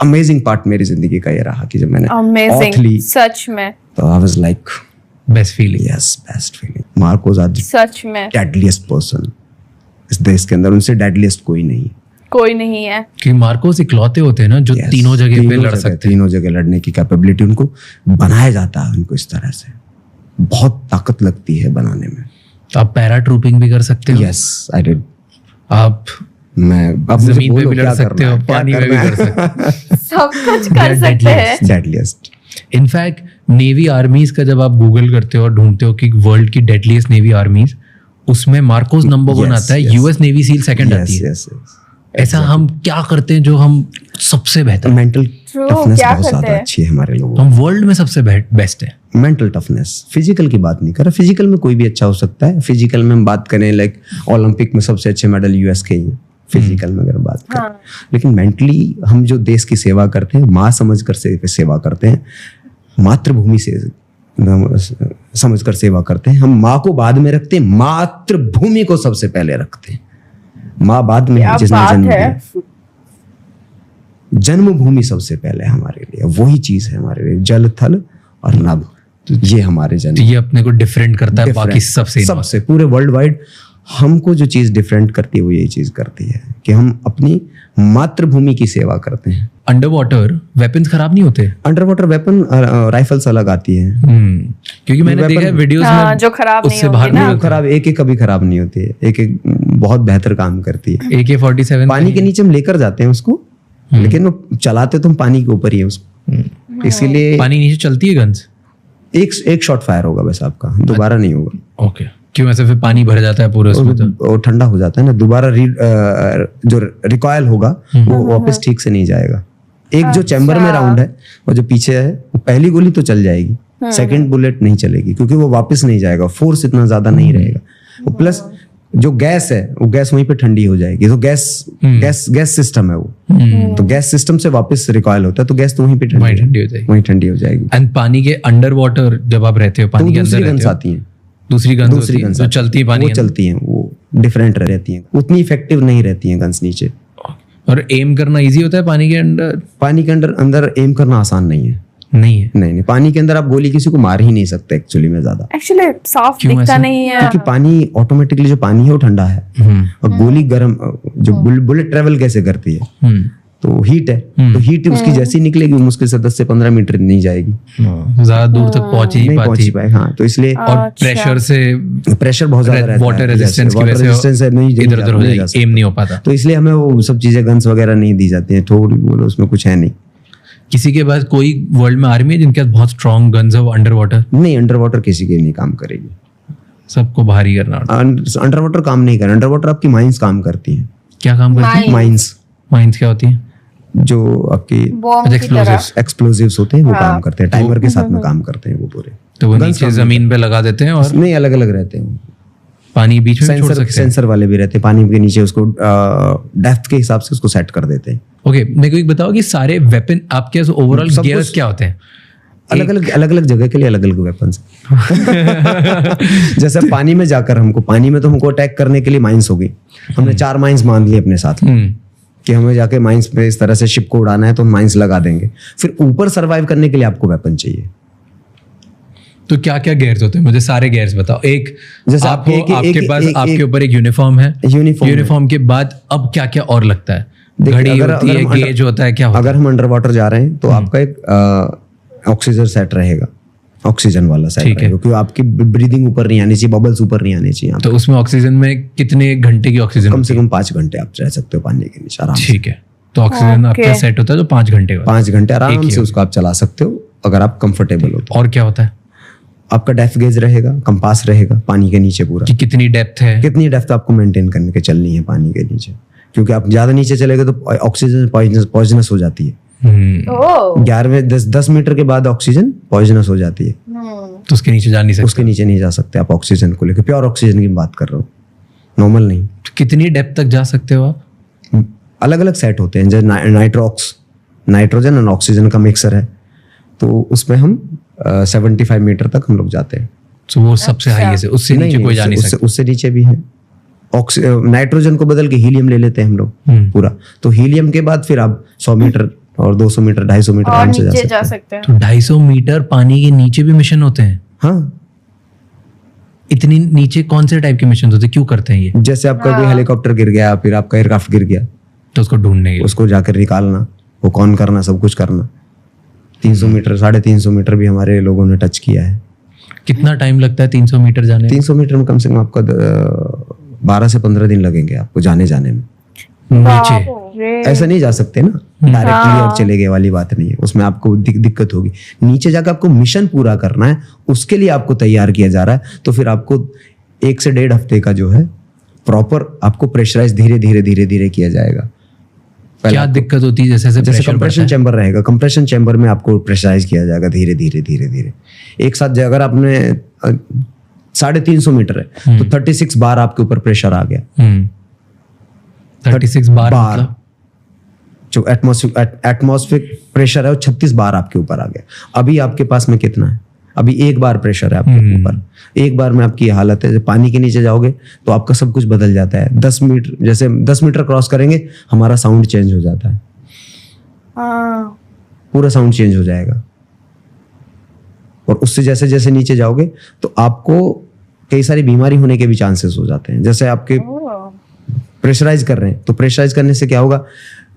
अमेजिंग पार्ट मेरी जिंदगी का ये रहा कि जब मैंने oath ली,
सच में,
तो I was like
best feeling.
Yes, best feeling. Marcos आज
सच में
डेडलीस्ट पर्सन इस देश के अंदर, उनसे डेडलीस्ट कोई नहीं।
कोई नहीं है।
कि मार्कोस इकलौते होते हैं ना जो
Yes,
तीनों जगह पे
तीनों
लड़
जगह-
सकते हैं।
तीनों जगह लड़ने की कैपेबिलिटी उनको बनाया जाता है, उनको इस तरह से बहुत ताकत लगती है बनाने में।
तो आप पैरा ट्रूपिंग भी कर सकते हो।
Yes I did.
आप
मैं अब मुझे
जमीन पे
बोलो
भी लड़
क्या
सकते
करना
हो,
है, क्या
पानी में भी
करना
कर सकते हो।
सब कुछ कर सकते हैं।
डेडलीस्ट।
इनफैक्ट नेवी आर्मीज का जब आप गूगल करते हो और ढूंढते हो कि वर्ल्ड की डेडलीस्ट नेवी आर्मीज, उसमें मार्कोस नंबर 1
Yes,
आता है,
yes.
US navy seal second आती
यस
है।
यस।
ऐसा हम क्या करते हैं जो हम सबसे बेहतर,
मेंटल
True,
टफनेस
क्या
बहुत
करते
ज्यादा
हैं?
अच्छी है हमारे लोगों
हम वर्ल्ड में सबसे बेस्ट है।
में। मेंटल टफनेस, फिजिकल की बात नहीं कर रहा। फिजिकल में कोई भी अच्छा हो सकता है। फिजिकल में हम बात करें लाइक ओलंपिक में सबसे अच्छे मेडल यूएस के ही हैं, फिजिकल में अगर बात करें। लेकिन मेंटली हम जो देश की सेवा करते हैं, माँ समझ कर सेवा करते हैं, मातृभूमि से समझ कर सेवा करते हैं। हम माँ को बाद में रखते हैं, मातृभूमि को सबसे पहले रखते हैं। माँ बाद में है,
क्या
जिसने
बात
जन्म
है।
दिया। जन्मभूमि सबसे पहले है हमारे लिए, वही चीज है हमारे लिए, जल थल और नभ। ये हमारे
तो
जन्म
ये अपने को डिफरेंट करता है बाकी सबसे।
सबसे पूरे वर्ल्ड वाइड हमको जो चीज डिफरेंट करती है वो यही चीज करती है कि हम अपनी मातृभूमि की सेवा करते हैं।
अंडर वाटर वेपन्स खराब नहीं होते।
अंडर वाटर वेपन राइफल्स अलग आती है,
क्योंकि मैंने देखा है वीडियोस
हाँ,
में
जो खराब नहीं
उससे
होगी
बाहर
ना।
नहीं
वो खराब एक एक कभी खराब नहीं होती है, एक एक बहुत बेहतर काम करती है।
AK-47
पानी के नीचे हम लेकर जाते हैं उसको, लेकिन वो चलाते तो हम पानी के ऊपर ही है उसको। इसीलिए
पानी नीचे चलती है गन्स।
एक शॉट फायर होगा बस आपका, दोबारा नहीं होगा।
ओके, क्यों ऐसे फिर पानी भर जाता है पूरे उसमें? तो
और ठंडा हो जाता है ना, दोबारा जो रिकॉयल होगा वो वापस ठीक से नहीं जाएगा। एक जो चैम्बर में राउंड है और जो पीछे है, वो पहली गोली तो चल जाएगी, सेकंड बुलेट नहीं चलेगी, क्योंकि वो वापस नहीं जाएगा, फोर्स इतना ज्यादा नहीं रहेगा। प्लस जो गैस है वो गैस वहीं पे ठंडी हो जाएगी। तो गैस सिस्टम है वो, तो गैस सिस्टम से वापस रिकॉयल होता है, तो गैस तो वहीं पे
वहीं ठंडी हो जाएगी।
वहीं ठंडी हो जाएगी।
एंड पानी के अंडर वाटर जब आप रहते हो,
तो
पानी के अंदर
दूसरी
रहते
गन्स
हो,
आती हैं,
दूसरी गन्स
दूसरी
होती हैं,
गन्स
जो चलती है पानी
वो
के अंदर।
चलती हैं, वो डिफरेंट रहती हैं, उतनी इफेक्टिव नहीं रहती हैं गन्स नीचे।
और एम करना इजी होता है पानी के अंदर?
पानी के अंदर एम करना आसान नहीं है।
नहीं है।
नहीं पानी के अंदर आप गोली किसी को मार ही नहीं सकते एक्चुअली में ज्यादा,
एक्चुअली साफ
क्यों
दिखता
ऐसा?
नहीं है।
क्योंकि पानी ऑटोमेटिकली जो पानी है वो ठंडा है और गोली गर्म, जो बुलेट ट्रेवल कैसे करती है, तो हीट है, तो हीट उसकी जैसी निकलेगी मुश्किल से 10 से 15 मीटर नहीं जाएगी,
ज्यादा दूर तक पहुंच ही
नहीं
नहीं
पहुंच
पाती।
ही पाए। हाँ, तो इसलिए
और प्रेशर से
प्रेशर बहुत ज्यादा रहता है,
वाटर रेजिस्टेंस की
वाटर
वजह
रेजिस्टेंस
से
से नहीं
इधर उधर हो
नहीं जा
जाएगी,
सकता।
एम नहीं हो पाता।
तो इसलिए हमें वो सब चीजें गन्स वगैरह नहीं दी जाती हैं, थोड़ी बोलो उसमें कुछ है नहीं।
किसी के पास कोई वर्ल्ड में आर्मी है जिनके पास बहुत स्ट्रॉन्ग गन्स है वो अंडर वाटर?
नहीं, अंडर वाटर किसी के नहीं काम करेगी,
सबको भारी करना होता है।
अंडर वाटर काम नहीं कर। अंडर वाटर आपकी माइंस काम करती हैं।
क्या काम करती है?
माइंस
माइंस क्या होती है?
जो आपकी
बॉम्ब की तरह।
एक्सप्लोजिव्स होते हैं वो काम करते हैं, टाइमर के साथ में काम करते हैं वो पूरे।
तो वो नीचे जमीन पे लगा देते हैं और
नहीं, अलग अलग रहते हैं,
पानी बीच में भी छोड़
सेंसर
सकते हैं।
सेंसर वाले भी रहते हैं, पानी के नीचे उसको डेप्थ के हिसाब से उसको सेट कर देते हैं।
ओके, मेरे को एक बताओ कि सारे वेपन आपके ओवरऑल
सब
गियर्स
कुछ-
क्या होते हैं?
अलग अलग जगह के लिए अलग अलग वेपन्स। जैसे पानी में जाकर पानी में तो हमको अटैक करने के लिए माइंस होगी, हमने 4 माइंस बांध लिए अपने साथ कि हमें जाके माइंस पे इस तरह से शिप को उड़ाना है, तो माइंस लगा देंगे। फिर ऊपर सरवाइव करने के लिए आपको वेपन चाहिए।
तो क्या क्या गेयर्स होते हैं? मुझे सारे गेयर्स बताओ। एक
जैसे
आपको
एक-
आपके
एक-
पास
एक-
आपके
एक-
ऊपर एक यूनिफॉर्म है,
यूनिफॉर्म
यूनिफॉर्म के बाद अब क्या क्या और लगता है?
देखिए,
घड़ी
अगर-
होती है,
अगर हम
गेज होता है, क्या होता
अगर हम अंडर वाटर जा रहे हैं तो आपका एक ऑक्सीजन सेट रहेगा, ऑक्सीजन वाला सेट
ठीक है।
रहेगा, क्योंकि आपकी ब्रीदिंग ऊपर नहीं आनी चाहिए, बबल्स ऊपर नहीं आने चाहिए।
है? तो उसमें ऑक्सीजन में कितने घंटे की ऑक्सीजन?
कम से कम 5 घंटे आप रह सकते हो पानी के नीचे आराम से।
ठीक है, तो ऑक्सीजन आपका सेट होता है तो 5 घंटे का।
5 घंटे आराम
एक ही
से
हो
उसको आप चला सकते हो, अगर आप कंफर्टेबल हो तो।
और क्या होता है
आपका डेप्थ गेज रहेगा, कंपास रहेगा पानी के नीचे पूरा,
कि कितनी डेप्थ है?
कितनी डेप्थ आपको मेंटेन करने के चलनी है पानी के नीचे, क्योंकि आप ज्यादा नीचे चलेगा तो ऑक्सीजन पॉइजनस हो जाती है।
ओह
11वें 10 मीटर के बाद ऑक्सीजन पॉइजनस हो जाती है,
तो उसके नीचे जा नहीं सकते।
उसके नीचे नहीं जा सकते आप ऑक्सीजन को लेकर। प्योर ऑक्सीजन की बात कर रहा हूँ, नॉर्मल नहीं।
तो कितनी डेप्थ तक जा सकते हो आप?
अलग अलग सेट होते हैं, जैसे नाइट्रोक्स, नाइट्रोजन और ऑक्सीजन का मिक्सर है, तो उसमें हम 75 मीटर तक हम लोग जाते हैं।
तो वो सबसे हाईएस्ट है, उससे नीचे कोई जा नहीं सकता।
उससे नीचे भी है। नाइट्रोजन को बदल के हीलियम ले लेते हैं हम लोग पूरा, तो हीलियम के बाद फिर आप 100 मीटर और 200 मीटर 250 मीटर
और
आराम से
नीचे
जा
जा
सकते
सकते हैं।
तो 250 मीटर पानी के नीचे भी मिशन होते हैं?
हाँ,
इतनी नीचे कौन से टाइप के मिशन होते हैं, क्यों करते हैं ये?
जैसे आपका कोई हेलीकॉप्टर गिर गया, फिर आपका एयरक्राफ्ट गिर गया,
तो उसको ढूंढने के लिए।
उसको जाकर निकालना, वो कौन करना, सब कुछ करना। 300 मीटर 350 मीटर भी हमारे लोगों ने टच किया है।
कितना टाइम लगता है 300 मीटर जाने में?
300 मीटर में कम से कम आपका 12 से 15 दिन लगेंगे आपको जाने में।
नीचे
ऐसा नहीं जा सकते ना डायरेक्टली और चले गए वाली बात नहीं है, उसमें आपको दिक्कत होगी। नीचे जाकर आपको मिशन पूरा करना है, उसके लिए आपको तैयार किया जा रहा है, तो फिर आपको 1 से 1.5 हफ्ते का जो है प्रॉपर आपको प्रेशराइज धीरे धीरे धीरे धीरे किया जाएगा।
क्या दिक्कत होती है? जैसे
जैसे कंप्रेशन चैम्बर रहेगा, कंप्रेशन चैम्बर में आपको प्रेशराइज किया जाएगा धीरे धीरे धीरे धीरे। एक साथ अगर आपने 350 मीटर है तो 36 बार आपके ऊपर प्रेशर आ गया।
36 बार मतलब?
जो एटमॉस्फेरिक प्रेशर है वो 36 बार आपके ऊपर आ गया। अभी आपके पास में कितना है? अभी 1 बार प्रेशर है आपके ऊपर। 1 बार में आपकी ये हालत है। जब पानी के नीचे जाओगे तो आपका सब कुछ बदल जाता है। 10 मीटर, जैसे 10 मीटर क्रॉस करेंगे हमारा साउंड चेंज हो जाता है, पूरा साउंड चेंज हो जाएगा। और उससे जैसे जैसे नीचे जाओगे तो आपको कई सारी बीमारी होने के भी चांसेस हो जाते हैं। जैसे आपके प्रेशराइज कर रहे हैं तो प्रेशराइज करने से क्या होगा,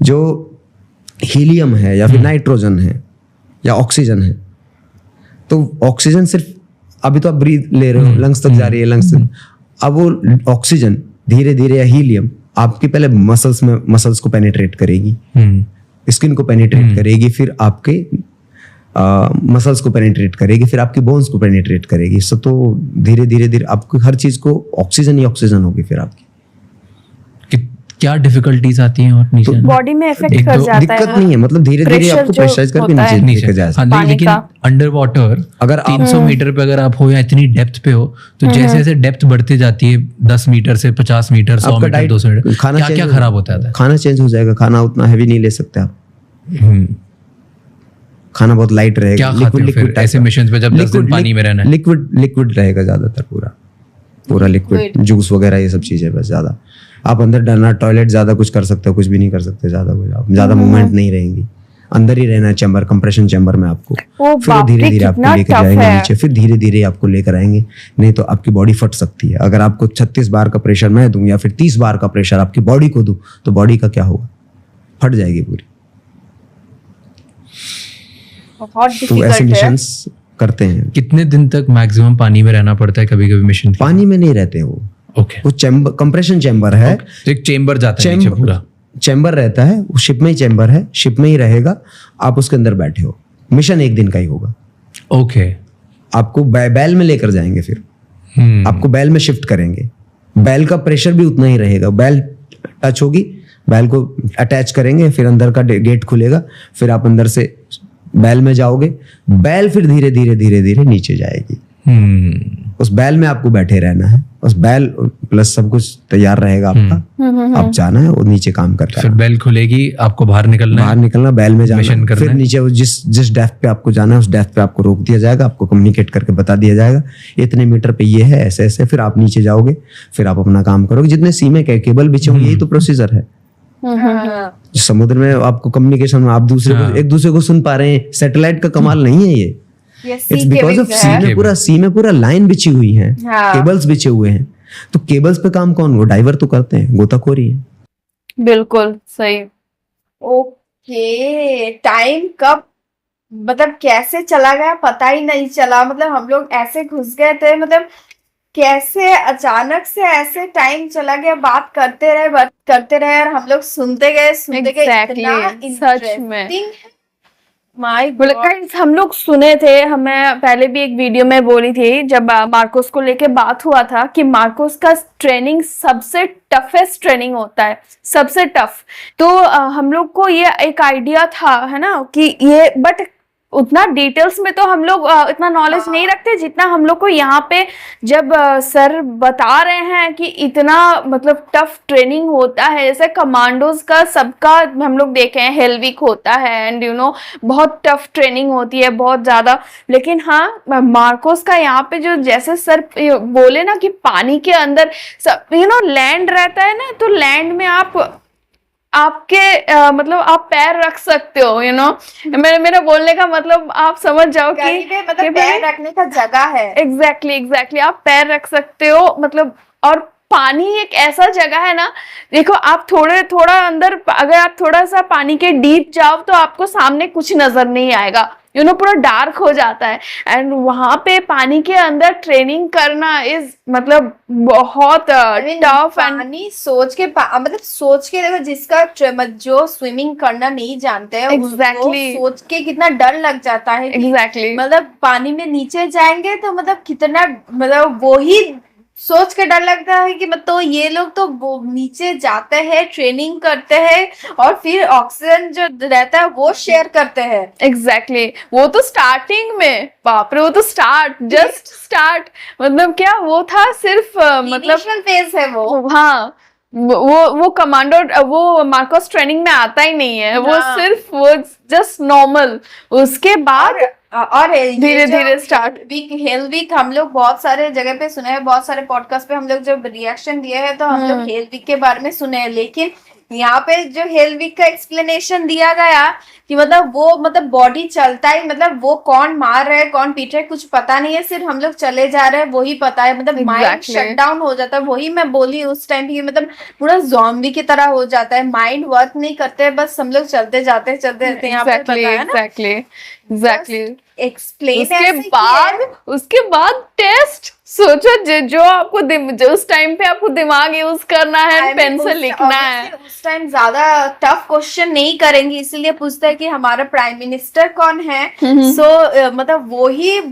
जो हीलियम है या फिर नाइट्रोजन है या ऑक्सीजन है, तो ऑक्सीजन सिर्फ अभी तो आप ब्रीथ ले रहे हो, लंग्स तक जा रही है, लंग्स तक। अब वो ऑक्सीजन धीरे धीरे या हीलियम आपके पहले मसल्स को पेनिट्रेट करेगी, स्किन को पेनिट्रेट करेगी, फिर आपके मसल्स को पेनिट्रेट करेगी, फिर आपकी बोन्स को पेनिट्रेट करेगी। इससे तो धीरे धीरे धीरे आपको हर चीज को ऑक्सीजन ही ऑक्सीजन होगी फिर आपकी।
क्या डिफिकल्टीज आती हैं और नीचे
बॉडी में इफेक्ट कर जाता है।
दिक्कत नहीं है, मतलब धीरे धीरे
Pressure
आपको
जो
प्रेशराइज करके
होता है।
नीचे लेके जाया
हाँ,
पानी
लेकिन
का।
अंडर वाटर
अगर आप
300 मीटर पे अगर आप हो या इतनी डेप्थ पे हो, तो जैसे जैसे डेप्थ बढ़ती जाती है 10 मीटर से 50 मीटर 100
आपका
मीटर
डाइट
200 मीटर,
खाना
क्या
change
क्या
हो
खराब होता है?
खाना चेंज हो जाएगा। खाना उतना हैवी नहीं ले सकते आप, खाना बहुत लाइट रहेगा।
क्या खाते हो फिर ऐसे मिशंस पे जब 10 दिन पानी में रहना है?
लिक्विड रहेगा ज्यादातर, पूरा लिक्विड, जूस वगैरह ये सब चीजें बस। ज्यादा आप अंदर डालना, टॉयलेट ज्यादा कुछ कर सकते हो, कुछ भी नहीं कर सकते ज्यादा कुछ। आप ज्यादा मूवमेंट नहीं रहेंगी, अंदर ही रहना है चैम्बर, कंप्रेशन चैम्बर में आपको। फिर धीरे धीरे आपको लेकर जाएंगे नीचे, फिर धीरे धीरे आपको लेकर आएंगे। नहीं तो आपकी बॉडी फट सकती है। अगर आपको 36 बार का प्रेशर मैं दूं या फिर 30 बार का प्रेशर आपकी बॉडी को दूं, तो बॉडी का क्या होगा, फट जाएगी पूरी।
बहुत
तो ऐसे
डिफिकल्ट है।
मिशंस करते हैं।
कितने दिन तक मैक्सिमम पानी में रहना पड़ता है कभी कभी मिशन?
पानी में नहीं रहते वो,
ओके।
वो चैम्बर, कंप्रेशन चैम्बर है।
तो एक चेंबर जाता है नीचे पूरा?
चैम्बर रहता है, वो शिप में ही चैम्बर है, शिप में ही रहेगा। आप उसके अंदर बैठे हो, मिशन 1 दिन का ही होगा।
ओके।
आपको बैल में लेकर जाएंगे, फिर आपको बैल में शिफ्ट करेंगे। बैल का प्रेशर भी उतना ही रहेगा। बैल टच होगी, बैल को अटैच करेंगे, फिर अंदर का गेट खुलेगा, फिर आप अंदर से बैल में जाओगे। बैल फिर धीरे धीरे धीरे धीरे नीचे जाएगी। उस बैल में आपको बैठे रहना है। उस बैल प्लस सब कुछ तैयार रहेगा आपका, आप जाना है, वो नीचे काम करता है।
फिर बेल खुलेगी, आपको बाहर निकलना,
बैल में जाना,
मिशन करना
फिर
है।
नीचे वो जिस डेप्थ पे आपको जाना है उस डेप्थ पे आपको रोक दिया जाएगा, आपको कम्युनिकेट करके बता दिया जाएगा इतने मीटर पे ये है, ऐसे ऐसे। फिर आप नीचे जाओगे, फिर आप अपना काम करोगे। जितने सीमे के केबल बिछे होंगे, यही तो प्रोसीजर है। समुद्र में आपको कम्युनिकेशन में आप एक दूसरे को सुन पा रहे हैं। सैटेलाइट का कमाल नहीं है ये, इट्स बिकॉज ऑफ सी में पूरा लाइन बिछी हुई है, केबल्स बिछे हुए हैं। तो केबल्स पे काम कौन, वो डाइवर तो करते हैं, गोताखोरी है।
बिल्कुल सही।
ओके, टाइम कब मतलब कैसे चला गया पता ही नहीं चला। मतलब हम लोग ऐसे घुस गए थे, मतलब कैसे अचानक से ऐसे टाइम चला गया। बात करते रहे और हम लोग सुनते गए
Exactly,
इतना
सच में।
interesting है। माय
गाइस हम लोग सुने थे, हमें पहले भी एक वीडियो में बोली थी जब मार्कोस को लेके बात हुआ था कि मार्कोस का ट्रेनिंग सबसे टफेस्ट ट्रेनिंग होता है, सबसे टफ। तो हम लोग को ये एक आइडिया था, है ना, कि ये, बट उतना डिटेल्स में तो हम लोग इतना नॉलेज नहीं रखते जितना हम लोग को यहाँ पे जब सर बता रहे हैं कि इतना मतलब टफ ट्रेनिंग होता है। जैसे कमांडोज का सबका हम लोग देखे हैं, हेल वीक होता है एंड यू नो बहुत टफ ट्रेनिंग होती है, बहुत ज़्यादा। लेकिन हाँ, मार्कोस का यहाँ पे जो जैसे सर बोले ना कि पानी के अंदर सब यू नो लैंड रहता है ना, तो लैंड में आपके मतलब आप पैर रख सकते हो, यू नो मेरा बोलने का मतलब आप समझ जाओ कि
मतलब पैर रखने का जगह है।
एग्जैक्टली आप पैर रख सकते हो, मतलब। और पानी एक ऐसा जगह है ना, देखो आप थोड़ा अंदर, अगर आप थोड़ा सा पानी के डीप जाओ तो आपको सामने कुछ नजर नहीं आएगा, यू नो पूरा डार्क हो जाता है। एंड वहां पे पानी के अंदर ट्रेनिंग करना इज मतलब बहुत टफ।
पानी सोच के मतलब सोच के देखो, जिसका जो स्विमिंग करना नहीं जानते हैं
Exactly.
उसको सोच के कितना डर लग जाता है कि
एग्जैक्टली
मतलब पानी में नीचे जाएंगे तो मतलब कितना, मतलब वो ही सोच के डर लगता है कि मतलब ये लोग तो वो नीचे जाते हैं, ट्रेनिंग करते हैं और फिर ऑक्सीजन जो रहता है वो शेयर करते हैं।
एग्जैक्टली वो तो स्टार्टिंग में, बाप रे, वो तो जस्ट स्टार्ट मतलब क्या वो था, सिर्फ मतलब
इनिशियल फेज है वो।
हाँ, वो कमांडो वो मार्कोस ट्रेनिंग में आता ही नहीं है, वो सिर्फ वो जस्ट नॉर्मल। उसके बाद
और
धीरे धीरे स्टार्ट
हेल वीक हम लोग बहुत सारे जगह पे सुने हैं, बहुत सारे पॉडकास्ट पे हम लोग जब रिएक्शन दिए हैं तो हम लोग हेल वीक के बारे में सुने हैं। लेकिन यहाँ पे जो हेल वीक का एक्सप्लेनेशन दिया गया कि मतलब वो मतलब बॉडी चलता है, मतलब वो कौन मार रहा है कौन पीट रहा है कुछ पता नहीं है, सिर्फ हम लोग चले जा रहे हैं वही पता है, मतलब माइंड शट डाउन हो जाता है। वही मैं बोली उस टाइम की, मतलब पूरा ज़ॉम्बी की तरह हो जाता है, माइंड वर्क नहीं करते, बस हम लोग चलते जाते हैं। यहाँ पे बताया ना
एग्जैक्टली
एक्सप्लेन।
उसके बाद टेस्ट सोचो, जो आपको जो उस टाइम पे आपको दिमाग यूज करना है, पेंसिल लिखना है,
उस टाइम ज्यादा टफ क्वेश्चन नहीं करेंगे, इसीलिए पूछता है कि हमारा प्राइम मिनिस्टर कौन है। सो मतलब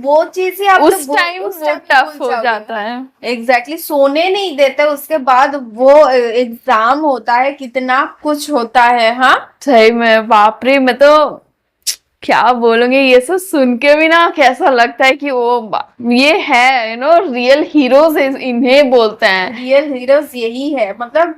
वो चीज ही आप
उस टाइम वो टफ हो जाता है।
एग्जैक्टली सोने नहीं देते, उसके बाद वो एग्जाम होता है, कितना कुछ होता है। हाँ
सही में, बाप रे, मैं तो क्या बोलूंगी, ये सब सुन के भी ना कैसा लगता है कि वो ये है, यू नो रियल हीरोज इन्हें बोलते हैं,
रियल हीरोज यही है। मतलब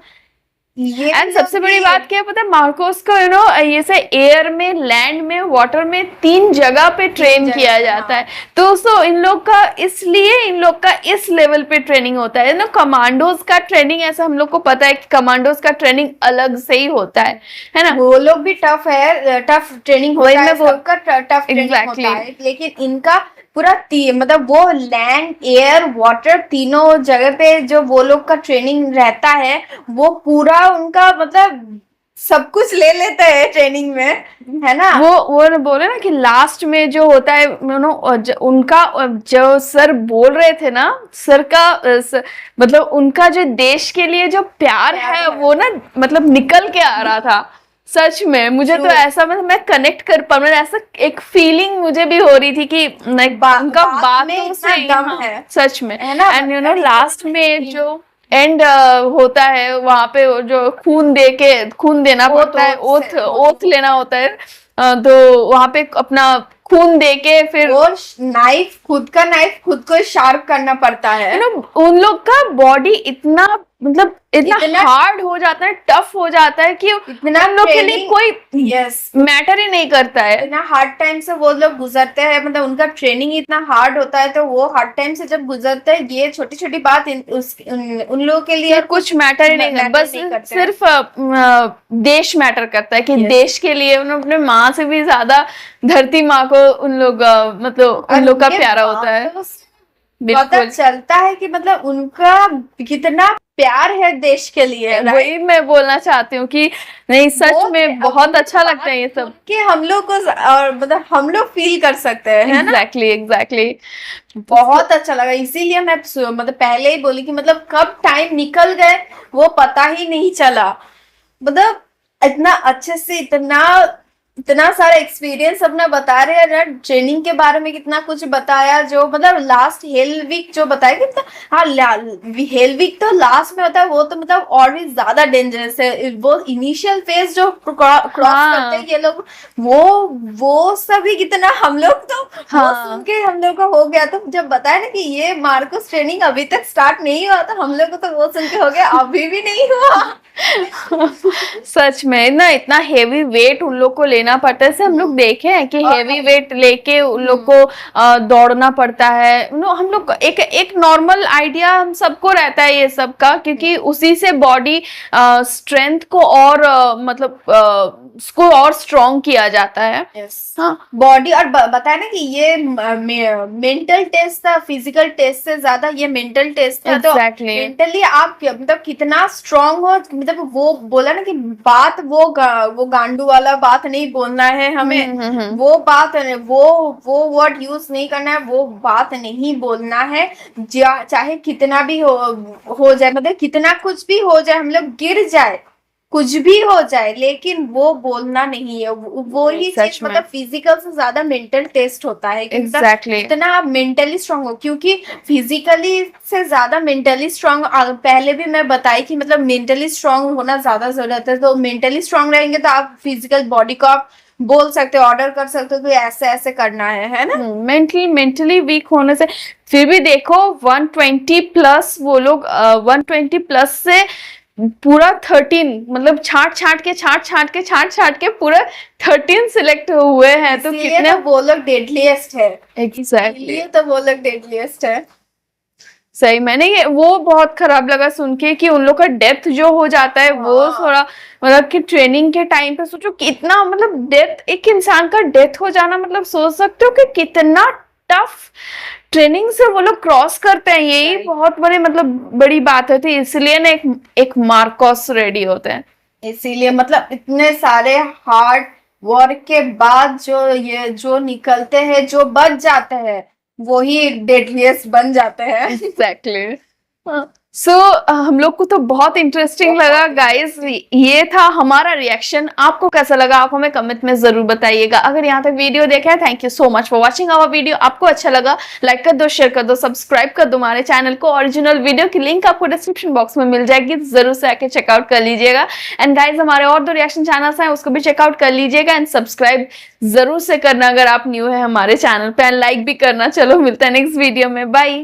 ये
एंड सबसे बड़ी बात क्या है पता है, मार्कोस को यू नो ये से एयर में, लैंड में, वाटर में 3 जगह पे ट्रेन किया जाता है। तो दोस्तों इन लोग का इस लेवल पे ट्रेनिंग होता है ना। कमांडोज का ट्रेनिंग ऐसा हम लोग को पता है कि कमांडोज का ट्रेनिंग अलग से ही होता है ना।
वो लोग भी टफ है, टफ ट्रेनिंग होता है, सबका टफ ट्रेनिंग होता है, लेकिन इनका पूरा मतलब वो लैंड, एयर, वाटर तीनों जगह पे जो वो लोग का ट्रेनिंग रहता है, वो पूरा उनका मतलब सब कुछ ले लेते हैं ट्रेनिंग में, है ना।
वो बोले ना कि लास्ट में जो होता है, उनका जो सर बोल रहे थे ना, सर का मतलब उनका जो देश के लिए जो प्यार है वो ना मतलब निकल के आ रहा था। सच में मुझे तो ऐसा मैं कनेक्ट कर पा रहा हूँ, ऐसा एक फीलिंग मुझे भी हो रही थी कि उनका बात में से दम है सच में, है ना। एंड यू नो लास्ट में जो एंड होता है वहां पे जो खून देना पड़ता है, ओथ लेना होता है, तो वहां पे अपना खून देके फिर
वो खुद को शार्प करना पड़ता है।
यू नो उन लोग का बॉडी इतना मतलब इतना हार्ड हो जाता है, टफ हो जाता है कि
इतना
लोग के लिए कोई मैटर ही नहीं करता है।
इतना हार्ड टाइम से वो लोग गुजरते हैं, मतलब उनका ट्रेनिंग इतना हार्ड होता है, तो वो हार्ड टाइम से जब गुजरते हैं, ये छोटी छोटी बात उन लोगों के लिए
कुछ मैटर ही नहीं करता, बस सिर्फ देश मैटर करता है कि देश के लिए उन्होंने अपने माँ से भी ज्यादा धरती माँ को उन लोग मतलब उन लोग का प्यारा होता है।
पता चलता है कि मतलब उनका कितना प्यार है देश के लिए।
वही मैं बोलना चाहती हूँ कि नहीं सच में बहुत अच्छा लगता है ये सब
कि हम लोग को, और मतलब हम लोग फील कर सकते हैं, है ना।
एग्जैक्टली
बहुत अच्छा लगा, इसीलिए मैं मतलब पहले ही बोली कि मतलब कब टाइम निकल गए वो पता ही नहीं चला। मतलब इतना अच्छे से, इतना इतना सारा एक्सपीरियंस अपना बता रहे हैं ना, ट्रेनिंग के बारे में कितना कुछ बताया, जो मतलब लास्ट हेल वीक जो बताया कितना, हाँ हेल वीक तो लास्ट में होता है, वो तो मतलब और भी ज्यादा डेंजरस है। वो इनिशियल फेज जो क्रॉस करते हैं ये लोग, वो सभी कितना, हम लोग तो वो सुन के हम लोग का हो गया। तो जब बताया ना कि ये मार्कोस ट्रेनिंग अभी तक स्टार्ट नहीं हुआ, तो हम लोग को तो वो सुन के हो गया अभी भी नहीं हुआ।
सच में ना, इतना हेवी वेट उन लोग को लेना पड़ता है। जैसे हम लोग देखे हैं कि हेवी वेट लेके उन लोग को दौड़ना पड़ता है। हम लोग एक नॉर्मल आइडिया हम सबको रहता है ये सब का, क्योंकि उसी से बॉडी स्ट्रेंथ को और मतलब उसको और स्ट्रॉन्ग किया जाता है।
हाँ, बॉडी और बताया ना कि ये मेंटल टेस्ट था, फिजिकल टेस्ट से ज्यादा ये मेंटल टेस्ट था। तो मेंटली आप मतलब कितना स्ट्रांग हो, मतलब वो बोला ना कि बात वो गांडू वाला बात नहीं बोलना है हमें, वो बात वो वर्ड यूज नहीं करना है, वो बात नहीं बोलना है, चाहे कितना भी हो जाए, मतलब कितना कुछ भी हो जाए, हम लोग गिर जाए, कुछ भी हो जाए, लेकिन वो बोलना नहीं है। वो ही चीज मतलब फिजिकल से ज्यादा मेंटल टेस्ट होता है।
एग्जैक्टली
इतना आप मेंटली स्ट्रांग हो, क्योंकि फिजिकली से ज्यादा मेंटली स्ट्रांग, पहले भी मैं बताई कि मतलब मेंटली स्ट्रांग होना ज्यादा जरूरत है। तो मेंटली स्ट्रांग रहेंगे तो आप फिजिकल बॉडी को आप बोल सकते हो, ऑर्डर कर सकते हो कि ऐसे ऐसे करना है ना।
मेंटली वीक होने से फिर भी देखो 120 प्लस वो लोग 120 प्लस से पूरा 13 मतलब छाट के पूरा 13 सिलेक्ट हुए हैं। तो कितने
तो वो लोग डेडलीस्ट है।
एग्जैक्टली
तो वो लोग डेडलीस्ट है।
सही, मैंने ये वो बहुत खराब लगा सुन के कि उन लोग का डेथ जो हो जाता है वो थोड़ा मतलब कि ट्रेनिंग के टाइम पे सोचो कितना मतलब डेथ, एक इंसान का डेथ हो जाना, मतलब सोच सकते हो कि कितना टफ ट्रेनिंग से वो लोग क्रॉस करते हैं। यही बहुत बड़ी मतलब बड़ी बात होती है, इसलिए ना एक मार्कोस रेडी होते हैं।
इसीलिए मतलब इतने सारे हार्ड वर्क के बाद जो निकलते हैं, जो बच जाते हैं, वही डेडलीस्ट बन जाते हैं।
एग्जैक्टली। सो हम लोग को तो बहुत इंटरेस्टिंग लगा गाइस। ये था हमारा रिएक्शन। आपको कैसा लगा आप हमें कमेंट में जरूर बताइएगा। अगर यहाँ तक वीडियो देखा है, thank you so much for watching our video. आपको अच्छा लगा लाइक कर दो, शेयर कर दो, सब्सक्राइब कर दो हमारे चैनल को। ओरिजिनल वीडियो की लिंक आपको डिस्क्रिप्शन बॉक्स में मिल जाएगी, जरूर से आके चेकआउट कर लीजिएगा। एंड गाइज हमारे और 2 रिएक्शन चैनल्स हैं, उसको भी चेकआउट कर लीजिएगा। एंड सब्सक्राइब जरूर से करना अगर आप न्यू है हमारे चैनल पे, एंड लाइक भी करना। चलो मिलते हैं नेक्स्ट वीडियो में, बाय।